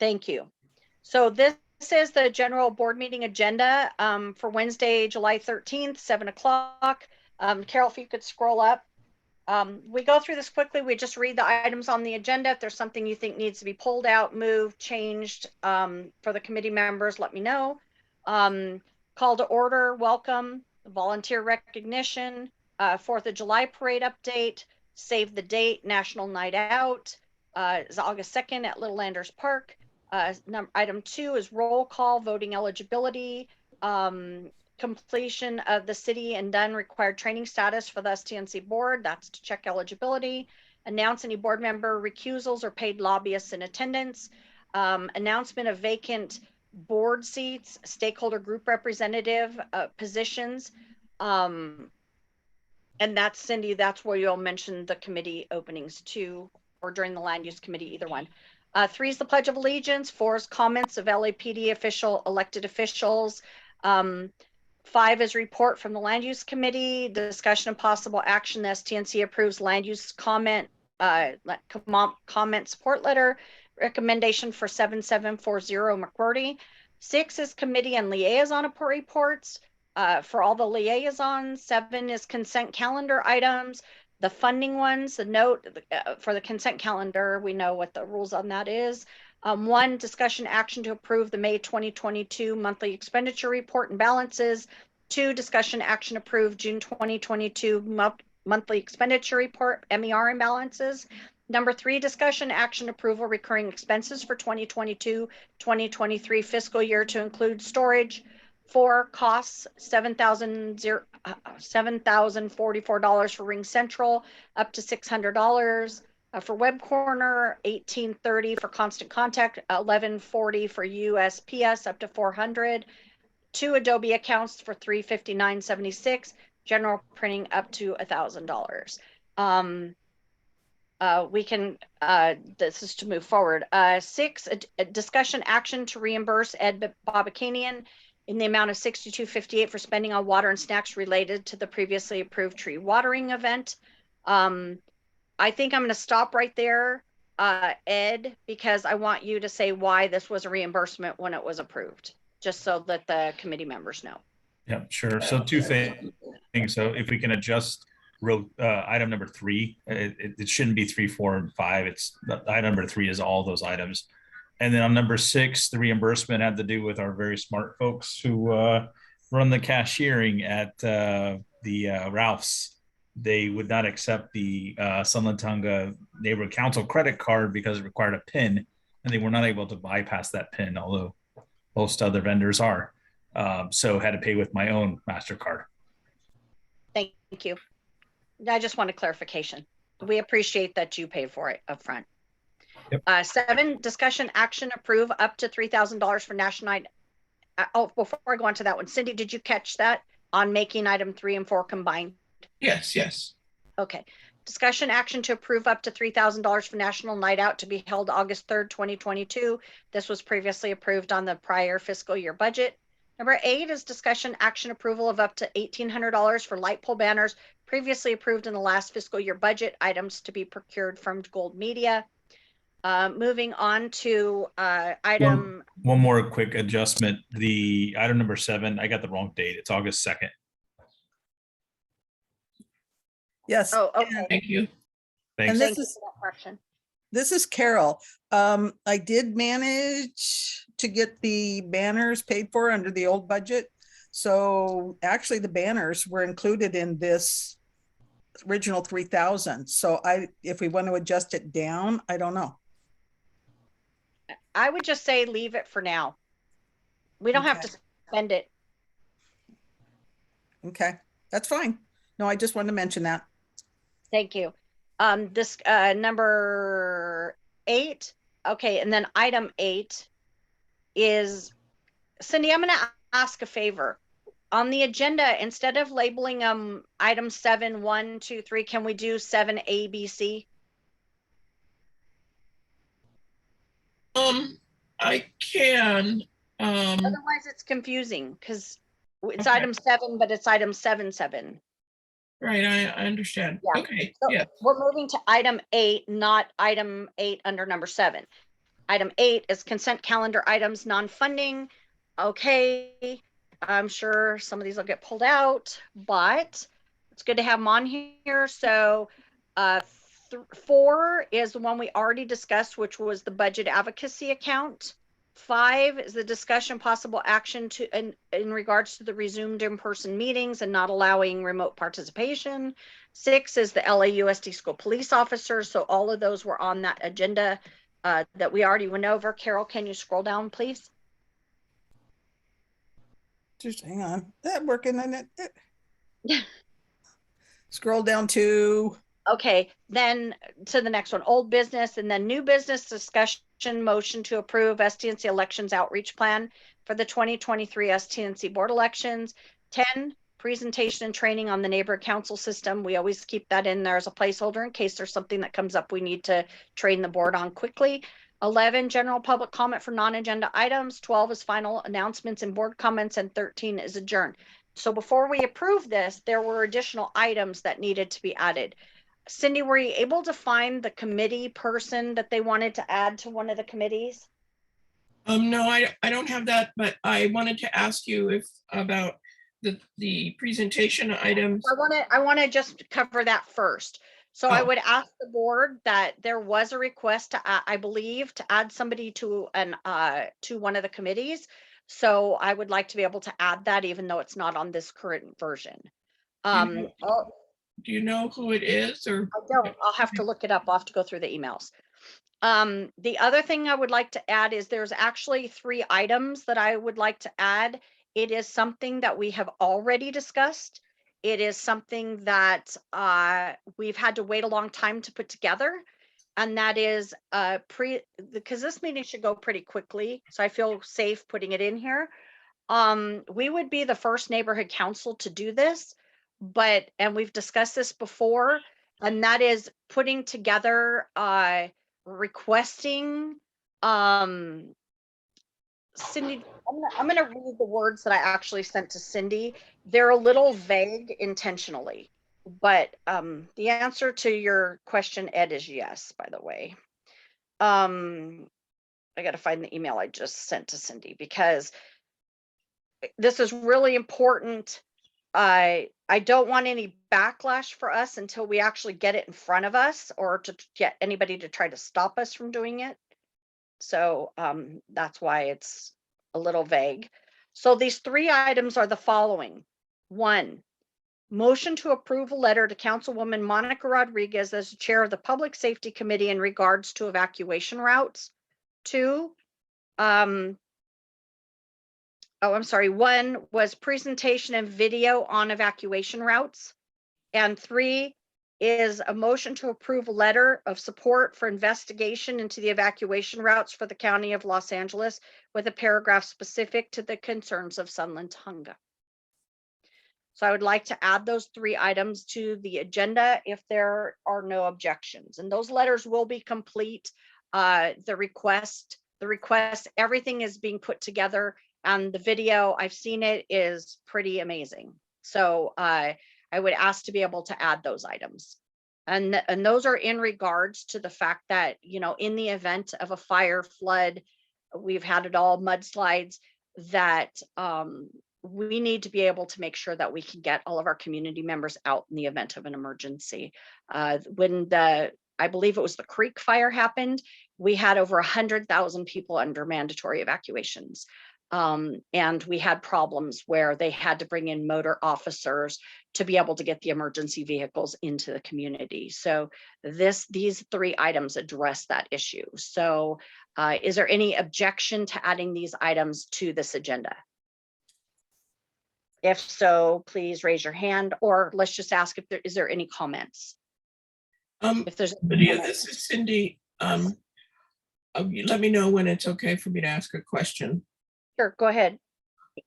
Thank you. So this is the general board meeting agenda for Wednesday, July 13th, 7 o'clock. Carol, if you could scroll up. We go through this quickly. We just read the items on the agenda. If there's something you think needs to be pulled out, moved, changed for the committee members, let me know. Call to order, welcome, volunteer recognition, 4th of July parade update, save the date, National Night Out, is August 2nd at Little Landers Park. Item 2 is roll call, voting eligibility, completion of the city and done required training status for the STNC board. That's to check eligibility. Announce any board member recusals or paid lobbyists in attendance. Announcement of vacant board seats, stakeholder group representative positions. And that's Cindy, that's where you'll mention the committee openings too, or during the land use committee, either one. 3 is the Pledge of Allegiance. 4 is comments of LAPD elected officials. 5 is report from the land use committee, discussion of possible action. The STNC approves land use comment support letter, recommendation for 7740 McCurdy. 6 is committee and liaison reports for all the liaisons. 7 is consent calendar items. The funding ones, the note for the consent calendar, we know what the rules on that is. 1, discussion action to approve the May 2022 monthly expenditure report and balances. 2, discussion action approve June 2022 monthly expenditure report, MER and balances. Number 3, discussion action approval recurring expenses for 2022-2023 fiscal year to include storage. 4, costs $7,044 for Ring Central, up to $600. For Web Corner, $1,830 for Constant Contact, $1,140 for USPS, up to $400. 2 Adobe accounts for $359.76. General printing up to $1,000. We can, this is to move forward. 6, a discussion action to reimburse Ed Bobakanian in the amount of $62.58 for spending on water and snacks related to the previously approved tree watering event. I think I'm going to stop right there, Ed, because I want you to say why this was a reimbursement when it was approved, just so that the committee members know. Yeah, sure. So 2 things. So if we can adjust item number 3. It shouldn't be 3, 4, and 5. It's item number 3 is all those items. And then on number 6, the reimbursement had to do with our very smart folks who run the cashiering at the Ralph's. They would not accept the Sunland Tonga Neighborhood Council credit card because it required a PIN, and they were not able to bypass that PIN, although most other vendors are. So had to pay with my own MasterCard. Thank you. I just want a clarification. We appreciate that you pay for it upfront. Yep. 7, discussion action approve up to $3,000 for National Night. Oh, before I go on to that one, Cindy, did you catch that on making item 3 and 4 combined? Yes. Okay. Discussion action to approve up to $3,000 for National Night Out to be held August 3rd, 2022. This was previously approved on the prior fiscal year budget. Number 8 is discussion action approval of up to $1,800 for light pole banners previously approved in the last fiscal year budget, items to be procured from Gold Media. Moving on to item. One more quick adjustment. The item number 7, I got the wrong date. It's August 2nd. Yes. Oh, okay. Thank you. Thanks. And Thank you for that correction. this is Carol. I did manage to get the banners paid for under the old budget. So actually the banners were included in this original 3,000. So if we want to adjust it down, I don't know. I would just say leave it for now. We don't have Okay. to spend it. Okay, that's fine. No, I just wanted to mention that. Thank you. This number 8. Okay, and then item 8 is, Cindy, I'm going to ask a favor. On the agenda, instead of labeling item 7, 1, 2, 3, can we do 7 A, B, C? I can. Otherwise, it's confusing because it's Okay. item 7, but it's item 7, 7. Right, I understand. Yeah. Okay, So yeah. we're moving to item 8, not item 8 under number 7. Item 8 is consent calendar items, non-funding. Okay, I'm sure some of these will get pulled out, but it's good to have them on here. So 4 is the one we already discussed, which was the budget advocacy account. 5 is the discussion possible action in regards to the resumed in-person meetings and not allowing remote participation. 6 is the LAUSD school police officers. So all of those were on that agenda that we already went over. Carol, can you scroll down, please? Just hang on. That working on it. Scroll down to. Okay, then to the next one, old business, and then new business discussion motion to approve STNC elections outreach plan for the 2023 STNC board elections. 10, presentation and training on the neighborhood council system. We always keep that in there as a placeholder in case there's something that comes up we need to train the board on quickly. 11, general public comment for non-agenda items. 12 is final announcements and board comments, and 13 is adjourn. So before we approve this, there were additional items that needed to be added. Cindy, were you able to find the committee person that they wanted to add to one of the committees? No, I don't have that, but I wanted to ask you about the presentation items. I want to just cover that first. So I Oh. would ask the board that there was a request to, I believe, to add somebody to one of the committees. So I would like to be able to add that, even though it's not on this current version. Do you know who it is, or? I don't. I'll have to look it up. I'll have to go through the emails. The other thing I would like to add is there's actually 3 items that I would like to add. It is something that we have already discussed. It is something that we've had to wait a long time to put together. And that is because this meeting should go pretty quickly. So I feel safe putting it in here. We would be the first neighborhood council to do this, and we've discussed this before, and that is putting together requesting Cindy, I'm gonna read the words that I actually sent to Cindy. They're a little vague intentionally, but the answer to your question, Ed, is yes, by the way. I gotta find the email I just sent to Cindy because this is really important. I don't want any backlash for us until we actually get it in front of us or to get anybody to try to stop us from doing it. So that's why it's a little vague. So these 3 items are the following. 1, motion to approve a letter to Councilwoman Monica Rodriguez as the chair of the Public Safety Committee in regards to evacuation routes. 2, I'm sorry, 1 was presentation and video on evacuation routes. And 3 is a motion to approve a letter of support for investigation into the evacuation routes for the County of Los Angeles with a paragraph specific to the concerns of Sunland Tunga. So I would like to add those 3 items to the agenda if there are no objections. And those letters will be complete. The request, everything is being put together, and the video, I've seen it, is pretty amazing. So I would ask to be able to add those items. And those are in regards to the fact that, you know, in the event of a fire, flood, we've had it all, mudslides, that we need to be able to make sure that we can get all of our community members out in the event of an emergency. When I believe it was the Creek fire happened, we had over 100,000 people under mandatory evacuations. And we had problems where they had to bring in motor officers to be able to get the emergency vehicles into the community. So these 3 items address that issue. So is there any objection to adding these items to this agenda? If so, please raise your hand, or let's just ask if is there any comments? If there's Lydia, this is Cindy. Let me know when it's okay for me to ask a question. Sure, go ahead.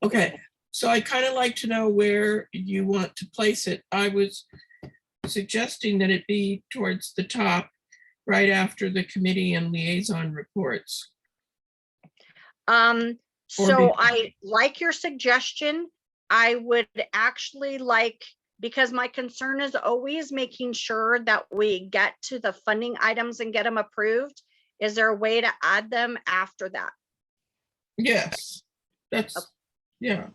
Okay, so I kind of like to know where you want to place it. I was suggesting that it be towards the top, right after the committee and liaison reports. So I like your suggestion. I would actually like, because my concern is always making sure that we get to the funding items and get them approved. Is there a way to add them after that? Yes, that's, yeah.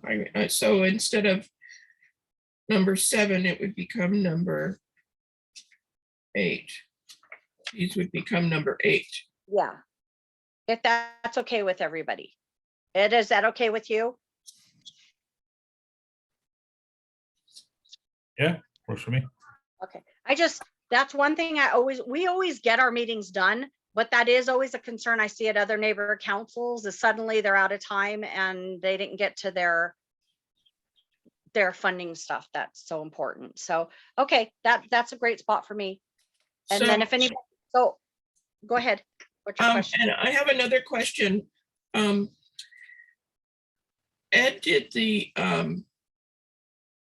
So instead of number 7, it would become number 8. These would become number 8. Yeah. If that's okay with everybody. Is that okay with you? Yeah, works for me. Okay. That's one thing we always get our meetings done, but that is always a concern I see at other neighbor councils is suddenly they're out of time and they didn't get to their funding stuff. That's so important. So, okay, that's a greed spot for me. And then if anybody, so go ahead. What's your question? And I have another question. Ed did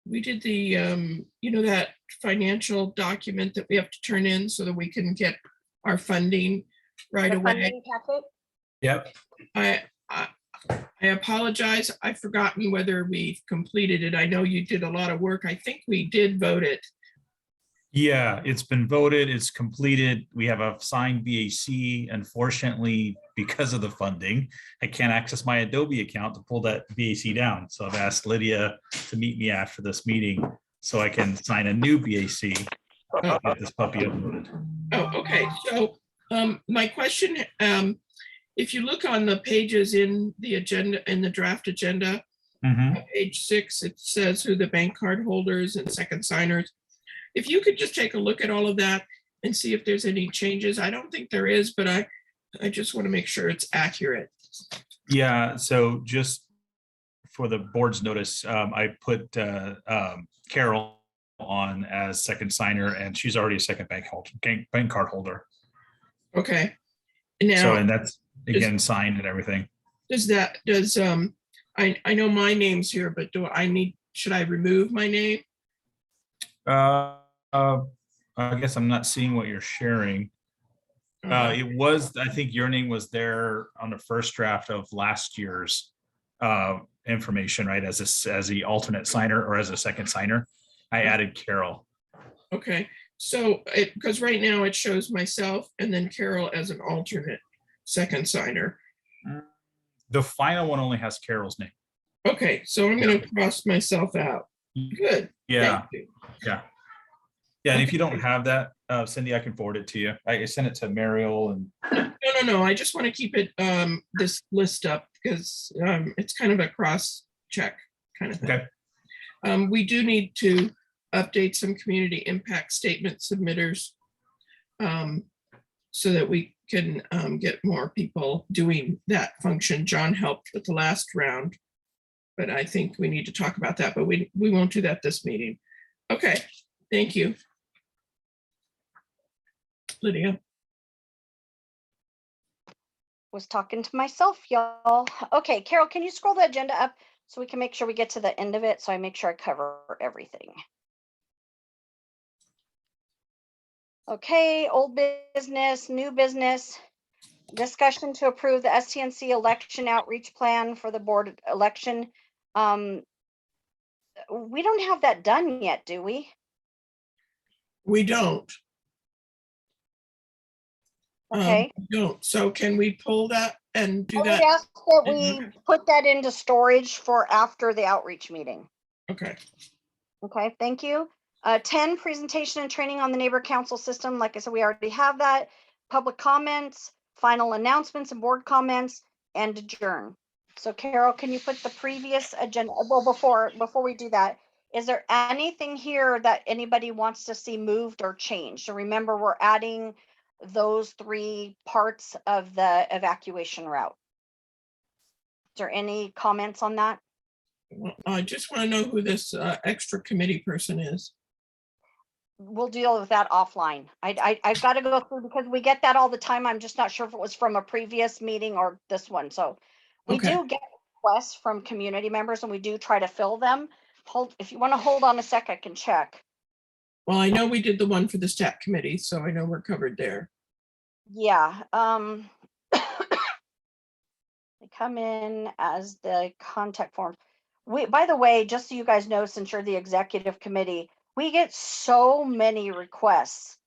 we did the, you know, that financial document that we have to turn in so that we can get our funding right away. Funding packet? Yep. I apologize. I've forgotten whether we've completed it. I know you did a lot of work. I think we did vote it. Yeah, it's been voted, it's completed. We have a signed BAC. Unfortunately, because of the funding, I can't access my Adobe account to pull that BAC down. So I've asked Lydia to meet me after this meeting so I can sign a new BAC and get this puppy uploaded. Oh, okay. So my question, if you look on the pages in the agenda, in the draft agenda, page 6, it says who the bank card holders and second signers. If you could just take a look at all of that and see if there's any changes. I don't think there is, but I just want to make sure it's accurate. Yeah, so just for the board's notice, I put Carol on as second signer, and she's already a second bank card holder. Okay. Now, so, and that's again signed and everything. I know my name's here, but should I remove my name? I guess I'm not seeing what you're sharing. It was, I think your name was there on the first draft of last year's information, right? As the alternate signer or as a second signer. I added Carol. Okay, so because right now it shows myself and then Carol as an alternate second signer. The final one only has Carol's name. Okay, so I'm going to cross myself out. Good. Yeah, Thank you. yeah. Yeah, and if you don't have that, Cindy, I can forward it to you. I sent it to Mariel and No. I just want to keep it, this list up because it's kind of a cross check kind of thing. okay. We do need to update some community impact statement submitters so that we can get more people doing that function. John helped with the last round, but I think we need to talk about that, but we won't do that this meeting. Okay, thank you. Lydia. Was talking to myself, y'all. Okay, Carol, can you scroll the agenda up so we can make sure we get to the end of it? So I make sure I cover everything. Okay, old business, new business. Discussion to approve the STNC election outreach plan for the board election. We don't have that done yet, do we? We don't. Okay. We don't. So can we pull that and do I would that? ask that we put that into storage for after the outreach meeting. Okay. Okay, thank you. 10, presentation and training on the neighbor council system. Like I said, we already have that. Public comments, final announcements and board comments, and adjourn. So Carol, can you put the previous agenda, well, before we do that, is there anything here that anybody wants to see moved or changed? So remember, we're adding those 3 parts of the evacuation route. Is there any comments on that? Well, I just want to know who this extra committee person is. We'll deal with that offline. I've got to go through because we get that all the time. I'm just not sure if it was from a previous meeting or this one. So we Okay. do get requests from community members and we do try to fill them. Hold, if you want to hold on a sec, I can check. Well, I know we did the one for the stat committee, so I know we're covered there. Yeah. They come in as the contact form. By the way, just so you guys know, since you're the executive committee, we get so many requests.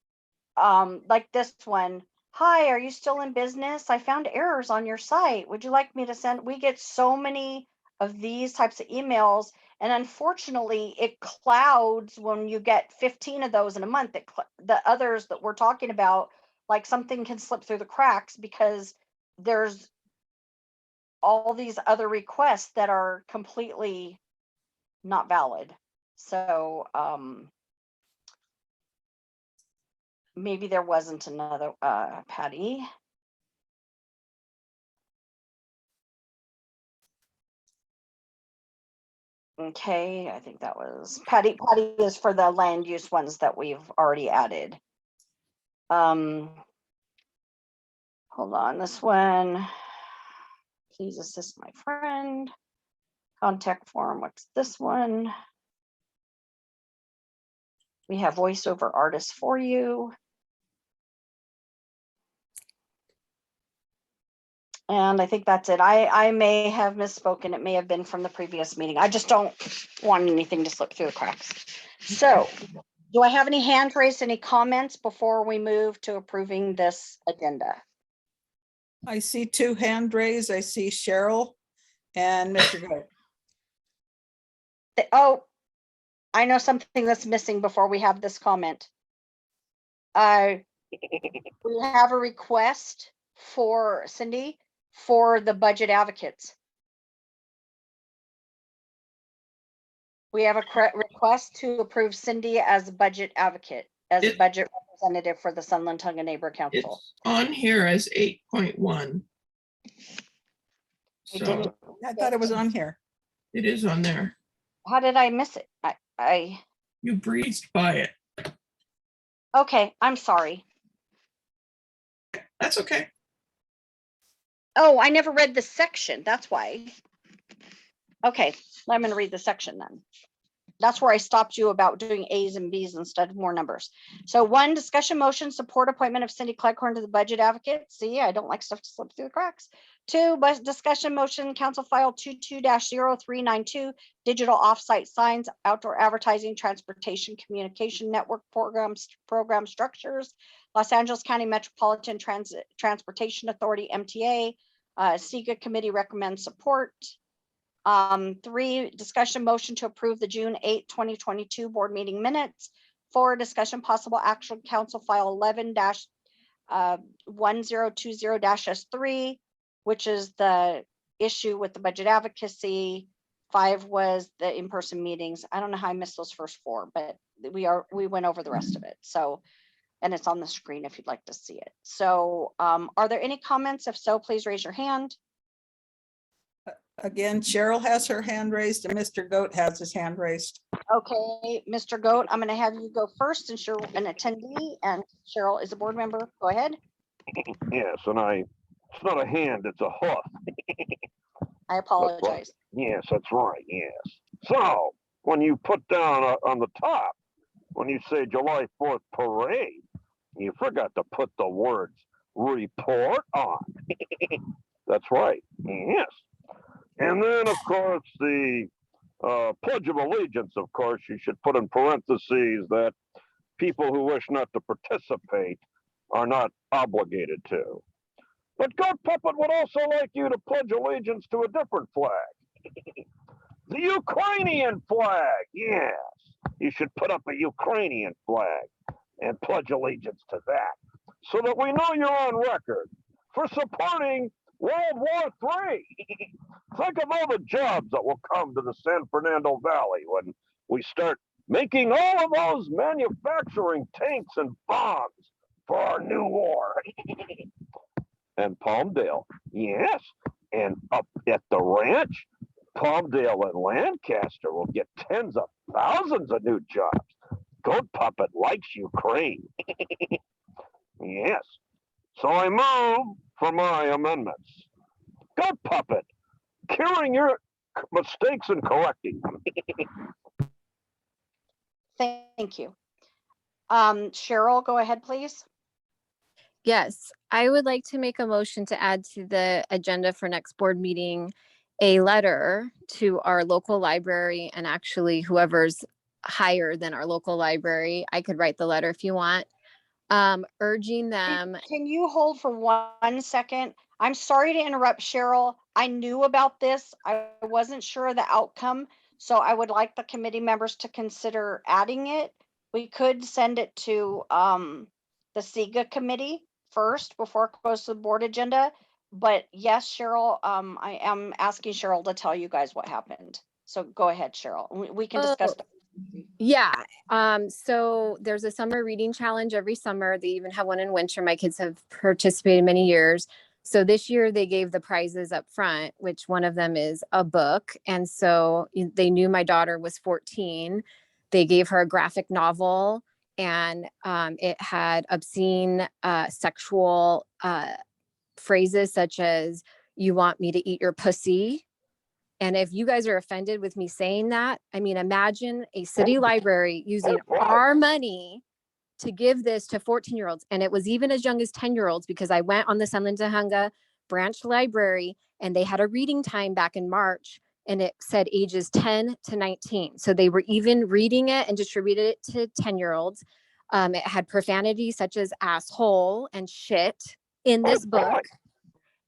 Like this one. Hi, are you still in business? I found errors on your site. Would you like me to send? We get so many of these types of emails. And unfortunately, it clouds when you get 15 of those in a month. The others that we're talking about, like something can slip through the cracks because there's all these other requests that are completely not valid. So maybe there wasn't another Patty. Okay, I think that was Patty. Patty is for the land use ones that we've already added. Hold on, this one. Please assist my friend. Contact form, what's this one? We have voiceover artists for you. And I think that's it. I may have misspoken. It may have been from the previous meeting. I just don't want anything to slip through the cracks. So do I have any hand raised, any comments before we move to approving this agenda? I see 2 hand raised. I see Cheryl and Mr. Goode. Oh, I know something that's missing before we have this comment. We have a request for Cindy for the budget advocates. We have a request to approve Cindy as a budget advocate, as a budget representative for the Sunland Tonga Neighbor Council. It's on here as 8.1. So I thought it was on here. it is on there. How did I miss it? You breezed by it. Okay, I'm sorry. That's okay. Oh, I never read the section. That's why. Okay, I'm going to read the section then. That's where I stopped you about doing A's and B's instead of more numbers. So 1, discussion motion, support appointment of Cindy Cleghorn to the budget advocate. See, I don't like stuff to slip through the cracks. 2, discussion motion, council file 22-0392, digital offsite signs, outdoor advertising, transportation, communication network program structures, Los Angeles County Metropolitan Transportation Authority, MTA. SEGA committee recommends support. 3, discussion motion to approve the June 8, 2022 board meeting minutes. 4, discussion possible action council file 11-1020-S3, which is the issue with the budget advocacy. 5 was the in-person meetings. I don't know how I missed those first 4, but we went over the rest of it. So, and it's on the screen if you'd like to see it. So are there any comments? If so, please raise your hand. Again, Cheryl has her hand raised and Mr. Goat has his hand raised. Okay, Mr. Goat, I'm going to have you go first since you're an attendee and Cheryl is a board member. Go ahead. Yes, and it's not a hand, it's a hoof. I apologize. Yes, that's right, yes. So, when you put down on the top, when you say July 4th parade, you forgot to put the words report on. That's right, yes. And then, of course, the Pledge of Allegiance, of course, you should put in parentheses that people who wish not to participate are not obligated to. But God Puppet would also like you to pledge allegiance to a different flag. The Ukrainian flag, yes. You should put up a Ukrainian flag and pledge allegiance to that so that we know you're on record for supporting World War III. Think of all the jobs that will come to the San Fernando Valley when we start making all of those manufacturing tanks and bombs for our new war. And Palmdale, yes. And up at the ranch, Palmdale and Lancaster will get tens of thousands of new jobs. Goat Puppet likes Ukraine. Yes. So I move for my amendments. Goat Puppet, curing your mistakes and correcting them. Thank you. Cheryl, go ahead, please. Yes, I would like to make a motion to add to the agenda for next board meeting a letter to our local library, and actually whoever's higher than our local library, I could write the letter if you want, urging them. Can you hold for 1 second? I'm sorry to interrupt, Cheryl. I knew about this. I wasn't sure of the outcome. So I would like the committee members to consider adding it. We could send it to the SIGA committee first before it goes to the board agenda. But yes, Cheryl, I am asking Cheryl to tell you guys what happened. So go ahead, Cheryl. We can discuss. Yeah. So there's a summer reading challenge every summer. They even have one in winter. My kids have participated many years. So this year they gave the prizes up front, which one of them is a book. And so they knew my daughter was 14. They gave her a graphic novel, and it had obscene sexual phrases such as, "You want me to eat your pussy?" And if you guys are offended with me saying that, I mean, imagine a city library using our money to give this to 14-year-olds. And it was even as young as 10-year-olds, because I went on the Sunland Tahunga branch library and they had a reading time back in March, and it said ages 10 to 19. So they were even reading it and distributed it to 10-year-olds. It had profanity such as asshole and shit in this book.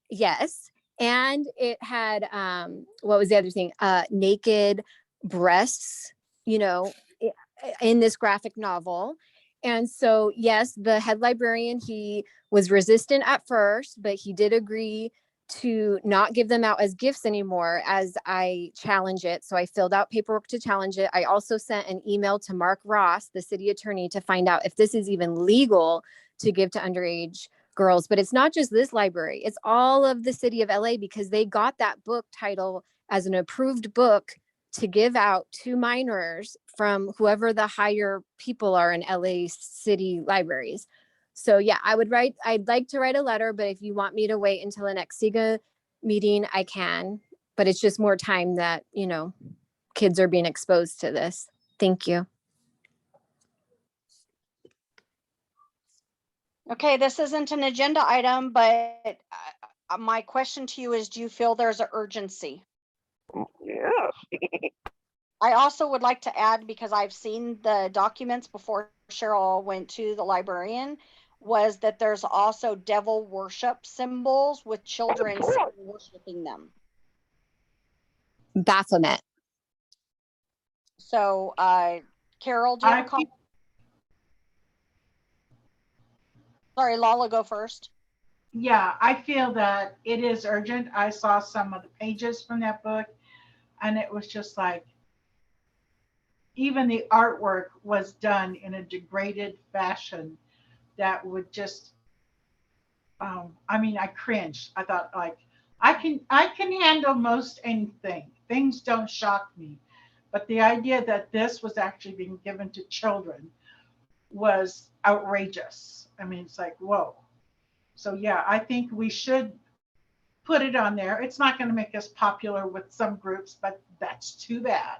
Yes. And it had, what was the other thing? Naked breasts, in this graphic novel. And so, yes, the head librarian, he was resistant at first, but he did agree to not give them out as gifts anymore as I challenge it. So I filled out paperwork to challenge it. I also sent an email to Mark Ross, the city attorney, to find out if this is even legal to give to underage girls. But it's not just this library, it's all of the city of LA, because they got that book title as an approved book to give out to minors from whoever the higher people are in LA city libraries. So yeah, I'd like to write a letter, but if you want me to wait until the next SIGA meeting, I can, but it's just more time that, kids are being exposed to this. Thank you. Okay, this isn't an agenda item, but my question to you is, do you feel there's an urgency? Yes. I also would like to add, because I've seen the documents before Cheryl went to the librarian, was that there's also devil worship symbols with children worshiping them. Baphomet. So, Carol, do you have a I comment? Sorry, Lala, go first. Yeah, I feel that it is urgent. I saw some of the pages from that book, and it was just like, even the artwork was done in a degraded fashion that would just, I mean, I cringed. I thought, like, I can handle most anything. Things don't shock me. But the idea that this was actually being given to children was outrageous. I mean, it's like, whoa. So yeah, I think we should put it on there. It's not going to make us popular with some groups, but that's too bad.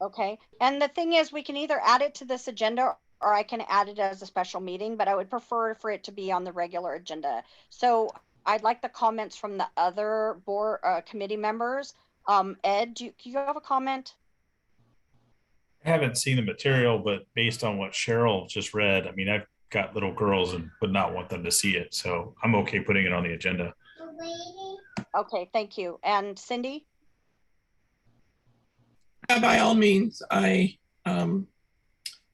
Okay. And the thing is, we can either add it to this agenda or I can add it as a special meeting, but I would prefer for it to be on the regular agenda. So I'd like the comments from the other board committee members. Ed, do you have a comment? I haven't seen the material, but based on what Cheryl just read, I mean, I've got little girls and would not want them to see it. So I'm okay putting it on the agenda. Okay, thank you. And Cindy? Yeah, by all means, I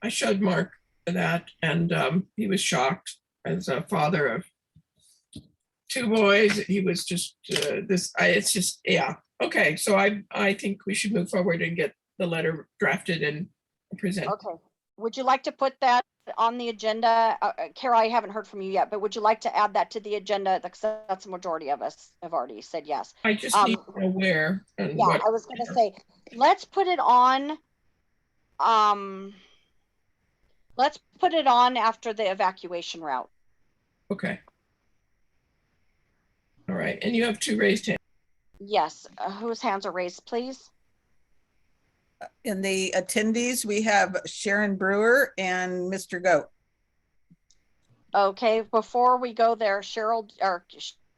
showed Mark that, and he was shocked as a father of two boys. He was just it's just, yeah. Okay, so I think we should move forward and get the letter drafted and present. Okay. Would you like to put that on the agenda? Kara, I haven't heard from you yet, but would you like to add that to the agenda? That's the majority of us have already said yes. I just need to know where and Yeah, what. I was gonna say, let's put it on. Let's put it on after the evacuation route. Okay. All right, and you have two raised hands. Yes, whose hands are raised, please? In the attendees, we have Sharon Brewer and Mr. Goat. Okay, before we go there, Cheryl, or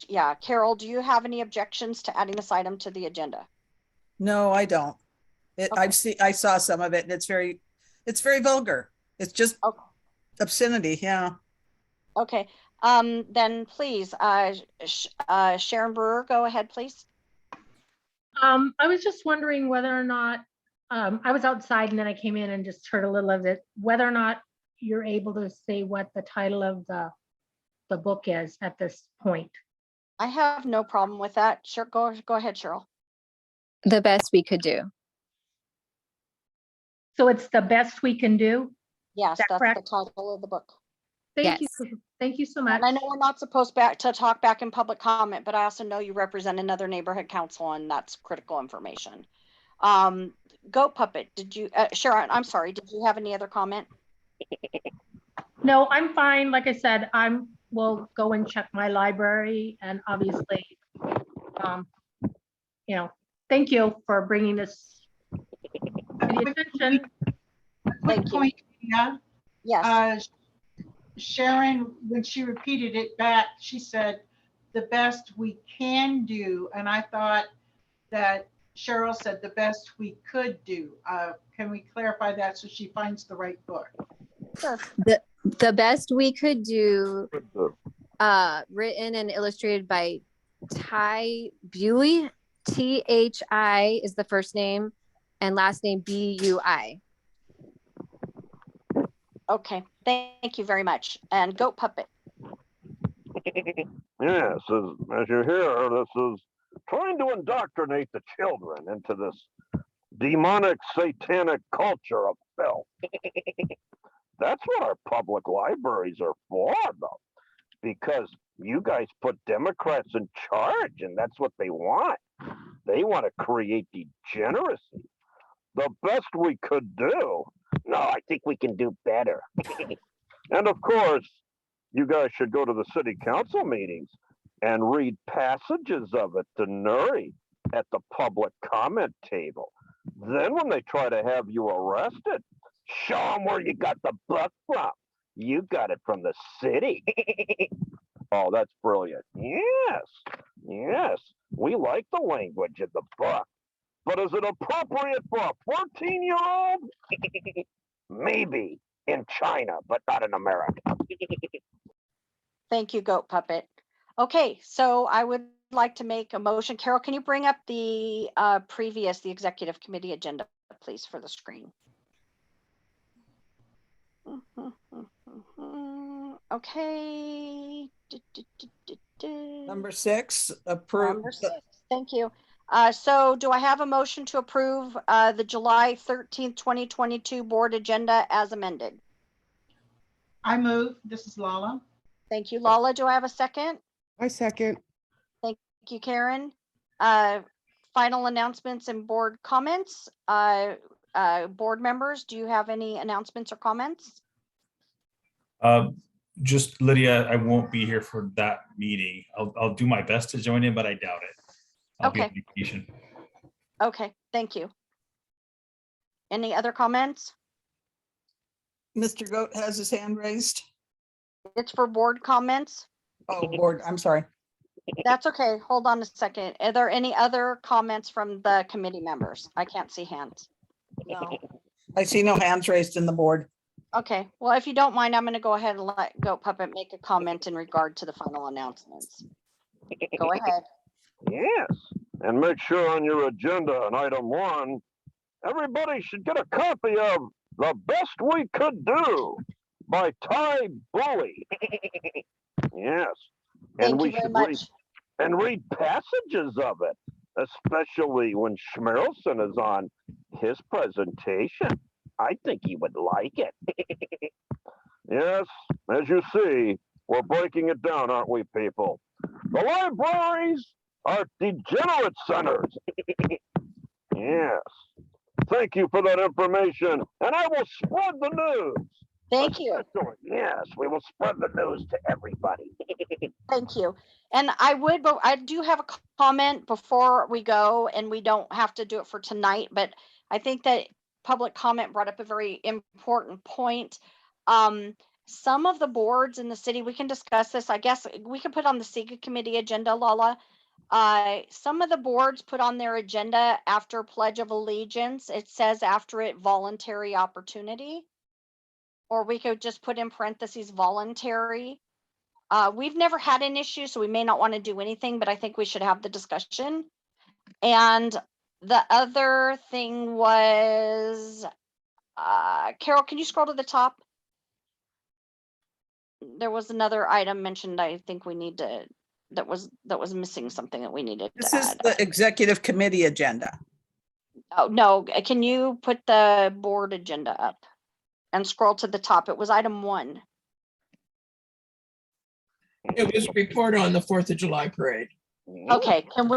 yeah, Carol, do you have any objections to adding this item to the agenda? No, I don't. Okay. I saw some of it and it's very vulgar. It's just Okay. obscenity. Yeah. Okay, then please, Sharon Brewer, go ahead, please. I was just wondering whether or not, I was outside and then I came in and just heard a little of it, whether or not you're able to say what the title of the book is at this point. I have no problem with that. Sure, go ahead, Cheryl. The best we could do. So it's the best we can do? Yes, that that's correct? the title of the book. Thank Yes. you. Thank you so much. And I know we're not supposed to talk back in public comment, but I also know you represent another neighborhood council and that's critical information. Goat Puppet, did you, Sharon, I'm sorry, did you have any other comment? No, I'm fine. Like I said, will go and check my library and obviously, thank you for bringing this to the attention. Quick Thank you. point, yeah. Yes. Sharon, when she repeated it back, she said, the best we can do. And I thought that Cheryl said the best we could do. Can we clarify that so she finds the right book? Sure. The best we could do, written and illustrated by Ty Buey. Thi is the first name and last name Bui. Okay, thank you very much. And Goat Puppet. Yes, as you hear, this is trying to indoctrinate the children into this demonic, satanic culture of filth. That's what our public libraries are for, though, because you guys put Democrats in charge, and that's what they want. They want to create degeneracy. The best we could do. No, I think we can do better. And of course, you guys should go to the city council meetings and read passages of it to Nuri at the public comment table. Then when they try to have you arrested, show them where you got the book from. You got it from the city. Oh, that's brilliant. Yes, we like the language of the book. But is it appropriate for a 14-year-old? Maybe in China, but not in America. Thank you, Goat Puppet. Okay, so I would like to make a motion? Carol, can you bring up the the executive committee agenda, please, for the screen? Okay. Number 6, approve. Number 6, thank you. So do I have a motion to approve the July 13th, 2022 board agenda as amended? I move, this is Lala. Thank you, Lala. Do I have a second? I second. Thank you, Karen. Final announcements and board comments. Board members, do you have any announcements or comments? Just Lydia, I won't be here for that meeting. I'll do my best to join in, but I doubt it. I'll be on Okay. vacation. Okay, thank you. Any other comments? Mr. Goat has his hand raised. It's for board comments. Oh, board, I'm sorry. That's okay. Hold on a second. Are there any other comments from the committee members? I can't see hands. No. I see no hands raised in the board. Okay, well, if you don't mind, I'm going to go ahead and let Goat Puppet make a comment in regard to the final announcements. Go ahead. Yes, and make sure on your agenda on item 1, everybody should get a copy of The Best We Could Do by Ty Bully. Yes, and Thank we you very should much. read passages of it, especially when Schmerelson is on his presentation. I think he would like it. Yes, as you see, we're breaking it down, aren't we, people? The libraries are degenerate centers. Yes. Thank you for that information, and I will spread the news. Thank you. Yes, we will spread the news to everybody. Thank you. And but I do have a comment before we go, and we don't have to do it for tonight, but I think that public comment brought up a very important point. Some of the boards in the city, we can discuss this. I guess we can put on the SIGA committee agenda, Lala. Some of the boards put on their agenda after Pledge of Allegiance, it says after it voluntary opportunity, or we could just put in parentheses voluntary. We've never had an issue, so we may not want to do anything, but I think we should have the discussion. And the other thing was, Carol, can you scroll to the top? There was another item mentioned, I think we need to, that was missing something that we needed This to is add. the executive committee agenda. Oh, no, can you put the board agenda up and scroll to the top? It was item 1. It was a report on the 4th of July parade. Okay, can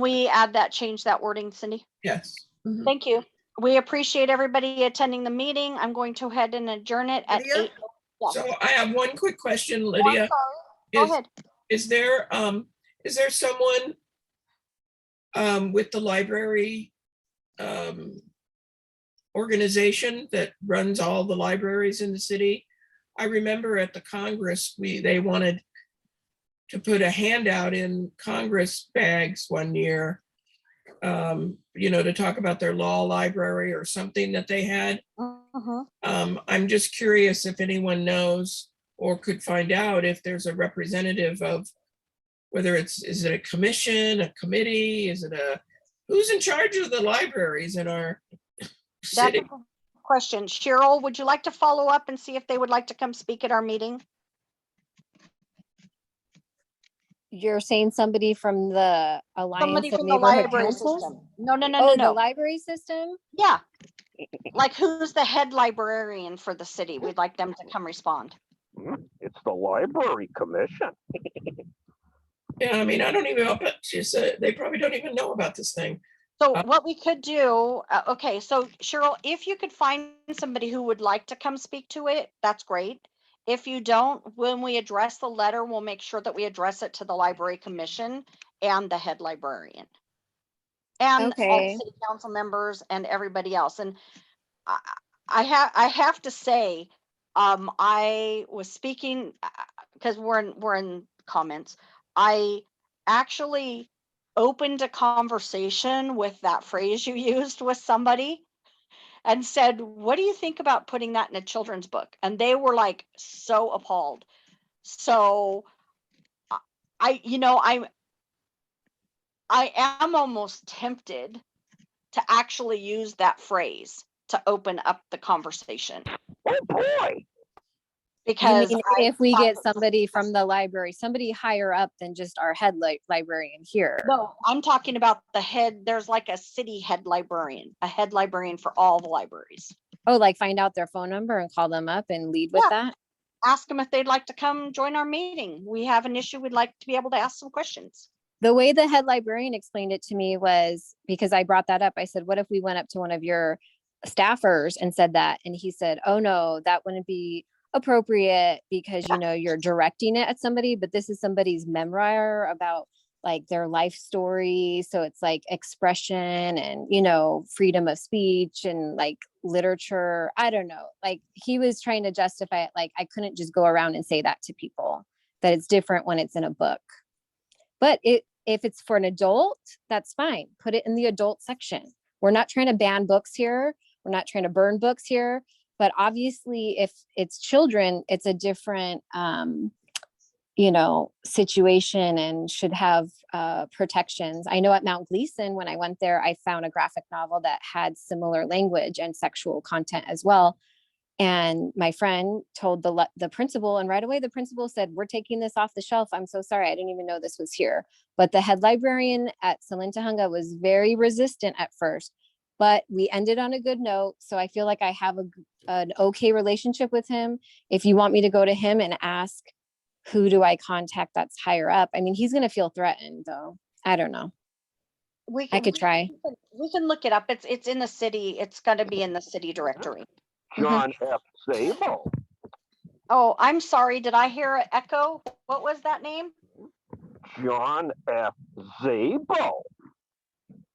we add that, change that wording, Cindy? Yes. Mhm. Thank you. We appreciate everybody attending the meeting. I'm going to head and adjourn it at Lydia? 8. Yeah. So I have one quick question, Oh, I'm Lydia. sorry. Go Is, ahead. is there someone with the library organization that runs all the libraries in the city? I remember at the Congress, they wanted to put a handout in Congress bags one year, to talk about their law library or something that they had. I'm just curious if anyone knows or could find out if there's a representative of whether is it a commission, a committee, who's in charge of the libraries in our That's city? a good question. Cheryl, would you like to follow up and see if they would like to come speak at our meeting? You're saying somebody from the Somebody Alliance of from the Neighborhood library Councils? system. No, The no. library system? Yeah. Like, who's the head librarian for the city? We'd like them to come respond. It's the library commission. Yeah, I mean, I don't even know, but they probably don't even know about this thing. So what we could do, okay, so Cheryl, if you could find somebody who would like to come speak to it, that's great. If you don't, when we address the letter, we'll make sure that we address it to the library commission and the head librarian. And all the Okay. city council members and everybody else. And I have to say, I was speaking, because we're in comments. I actually opened a conversation with that phrase you used with somebody and said, what do you think about putting that in a children's book? And they were like so appalled. So I'm I am almost tempted to actually use that phrase to open up the conversation Oh, boy. because mean I if we thought get that somebody from the library, somebody higher up than just our head librarian here? No, I'm talking about the head. There's like a city head librarian, a head librarian for all the libraries. Oh, like find out their phone number and call them up and lead with Yeah. that? Ask them if they'd like to come join our meeting. We have an issue. We'd like to be able to ask some questions. The way the head librarian explained it to me was because I brought that up. I said, what if we went up to one of your staffers and said that? And he said, oh no, that wouldn't be appropriate because, you know, you're directing it at somebody, but this is somebody's memoir about like their life story. So it's like expression and, you know, freedom of speech and like literature. I don't know. Like he was trying to justify it. Like I couldn't just go around and say that to people, that it's different when it's in a book. But if it's for an adult, that's fine. Put it in the adult section. We're not trying to ban books here. We're not trying to burn books here. But obviously, if it's children, it's a different, you know, situation and should have protections. I know at Mount Gleason, when I went there, I found a graphic novel that had similar language and sexual content as well. And my friend told the principal, and right away the principal said, we're taking this off the shelf. I'm so sorry. I didn't even know this was here. But the head librarian at Salintahunga was very resistant at first, but we ended on a good note. So I feel like I have an okay relationship with him. If you want me to go to him and ask, who do I contact that's higher up? I mean, he's going to feel threatened though. I don't know. I could try. We can look it up. It's in the city. It's going to be in the city directory. John F. Sabo. Oh, I'm sorry. Did I hear an echo? What was that name? John F. Zabo.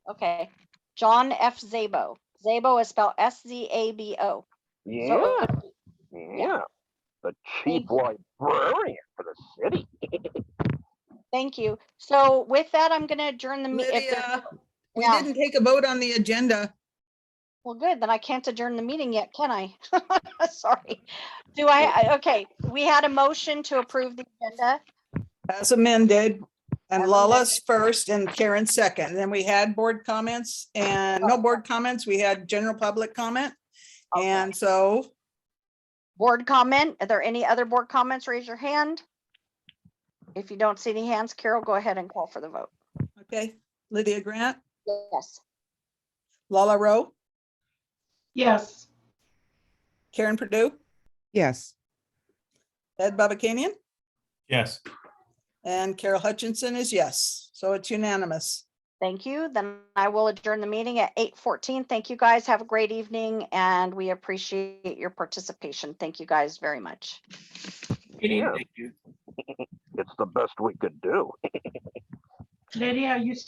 Okay. John F. Zabo. Zabo is spelled S-Z-A-B-O. Yeah. Yeah. The chief Thank you. librarian for the city. Thank you. So with that, I'm going to adjourn the meeting. Lydia, we Yeah. didn't take a vote on the agenda. Well, good. Then I can't adjourn the meeting yet, can I? Sorry. Okay. We had a motion to approve the agenda. As amended, and As Lala's first and Karen second. And then we had board comments and no board comments. We had general public comment. Okay. And so, Board comment. Are there any other board comments? Raise your hand. If you don't see any hands, Carol, go ahead and call for the vote. okay, Lydia Grant, Yes. Lala Rowe, Yes. Karen Purdue, Yes. Ed Babakanian, Yes. and Carol Hutchinson is yes. So it's unanimous. Thank you. Then I will adjourn the meeting at 8:14. Thank you guys. Have a great evening and we appreciate your participation. Thank you guys very much. Yeah. Thank you. It's the best we could do. Lydia, are you still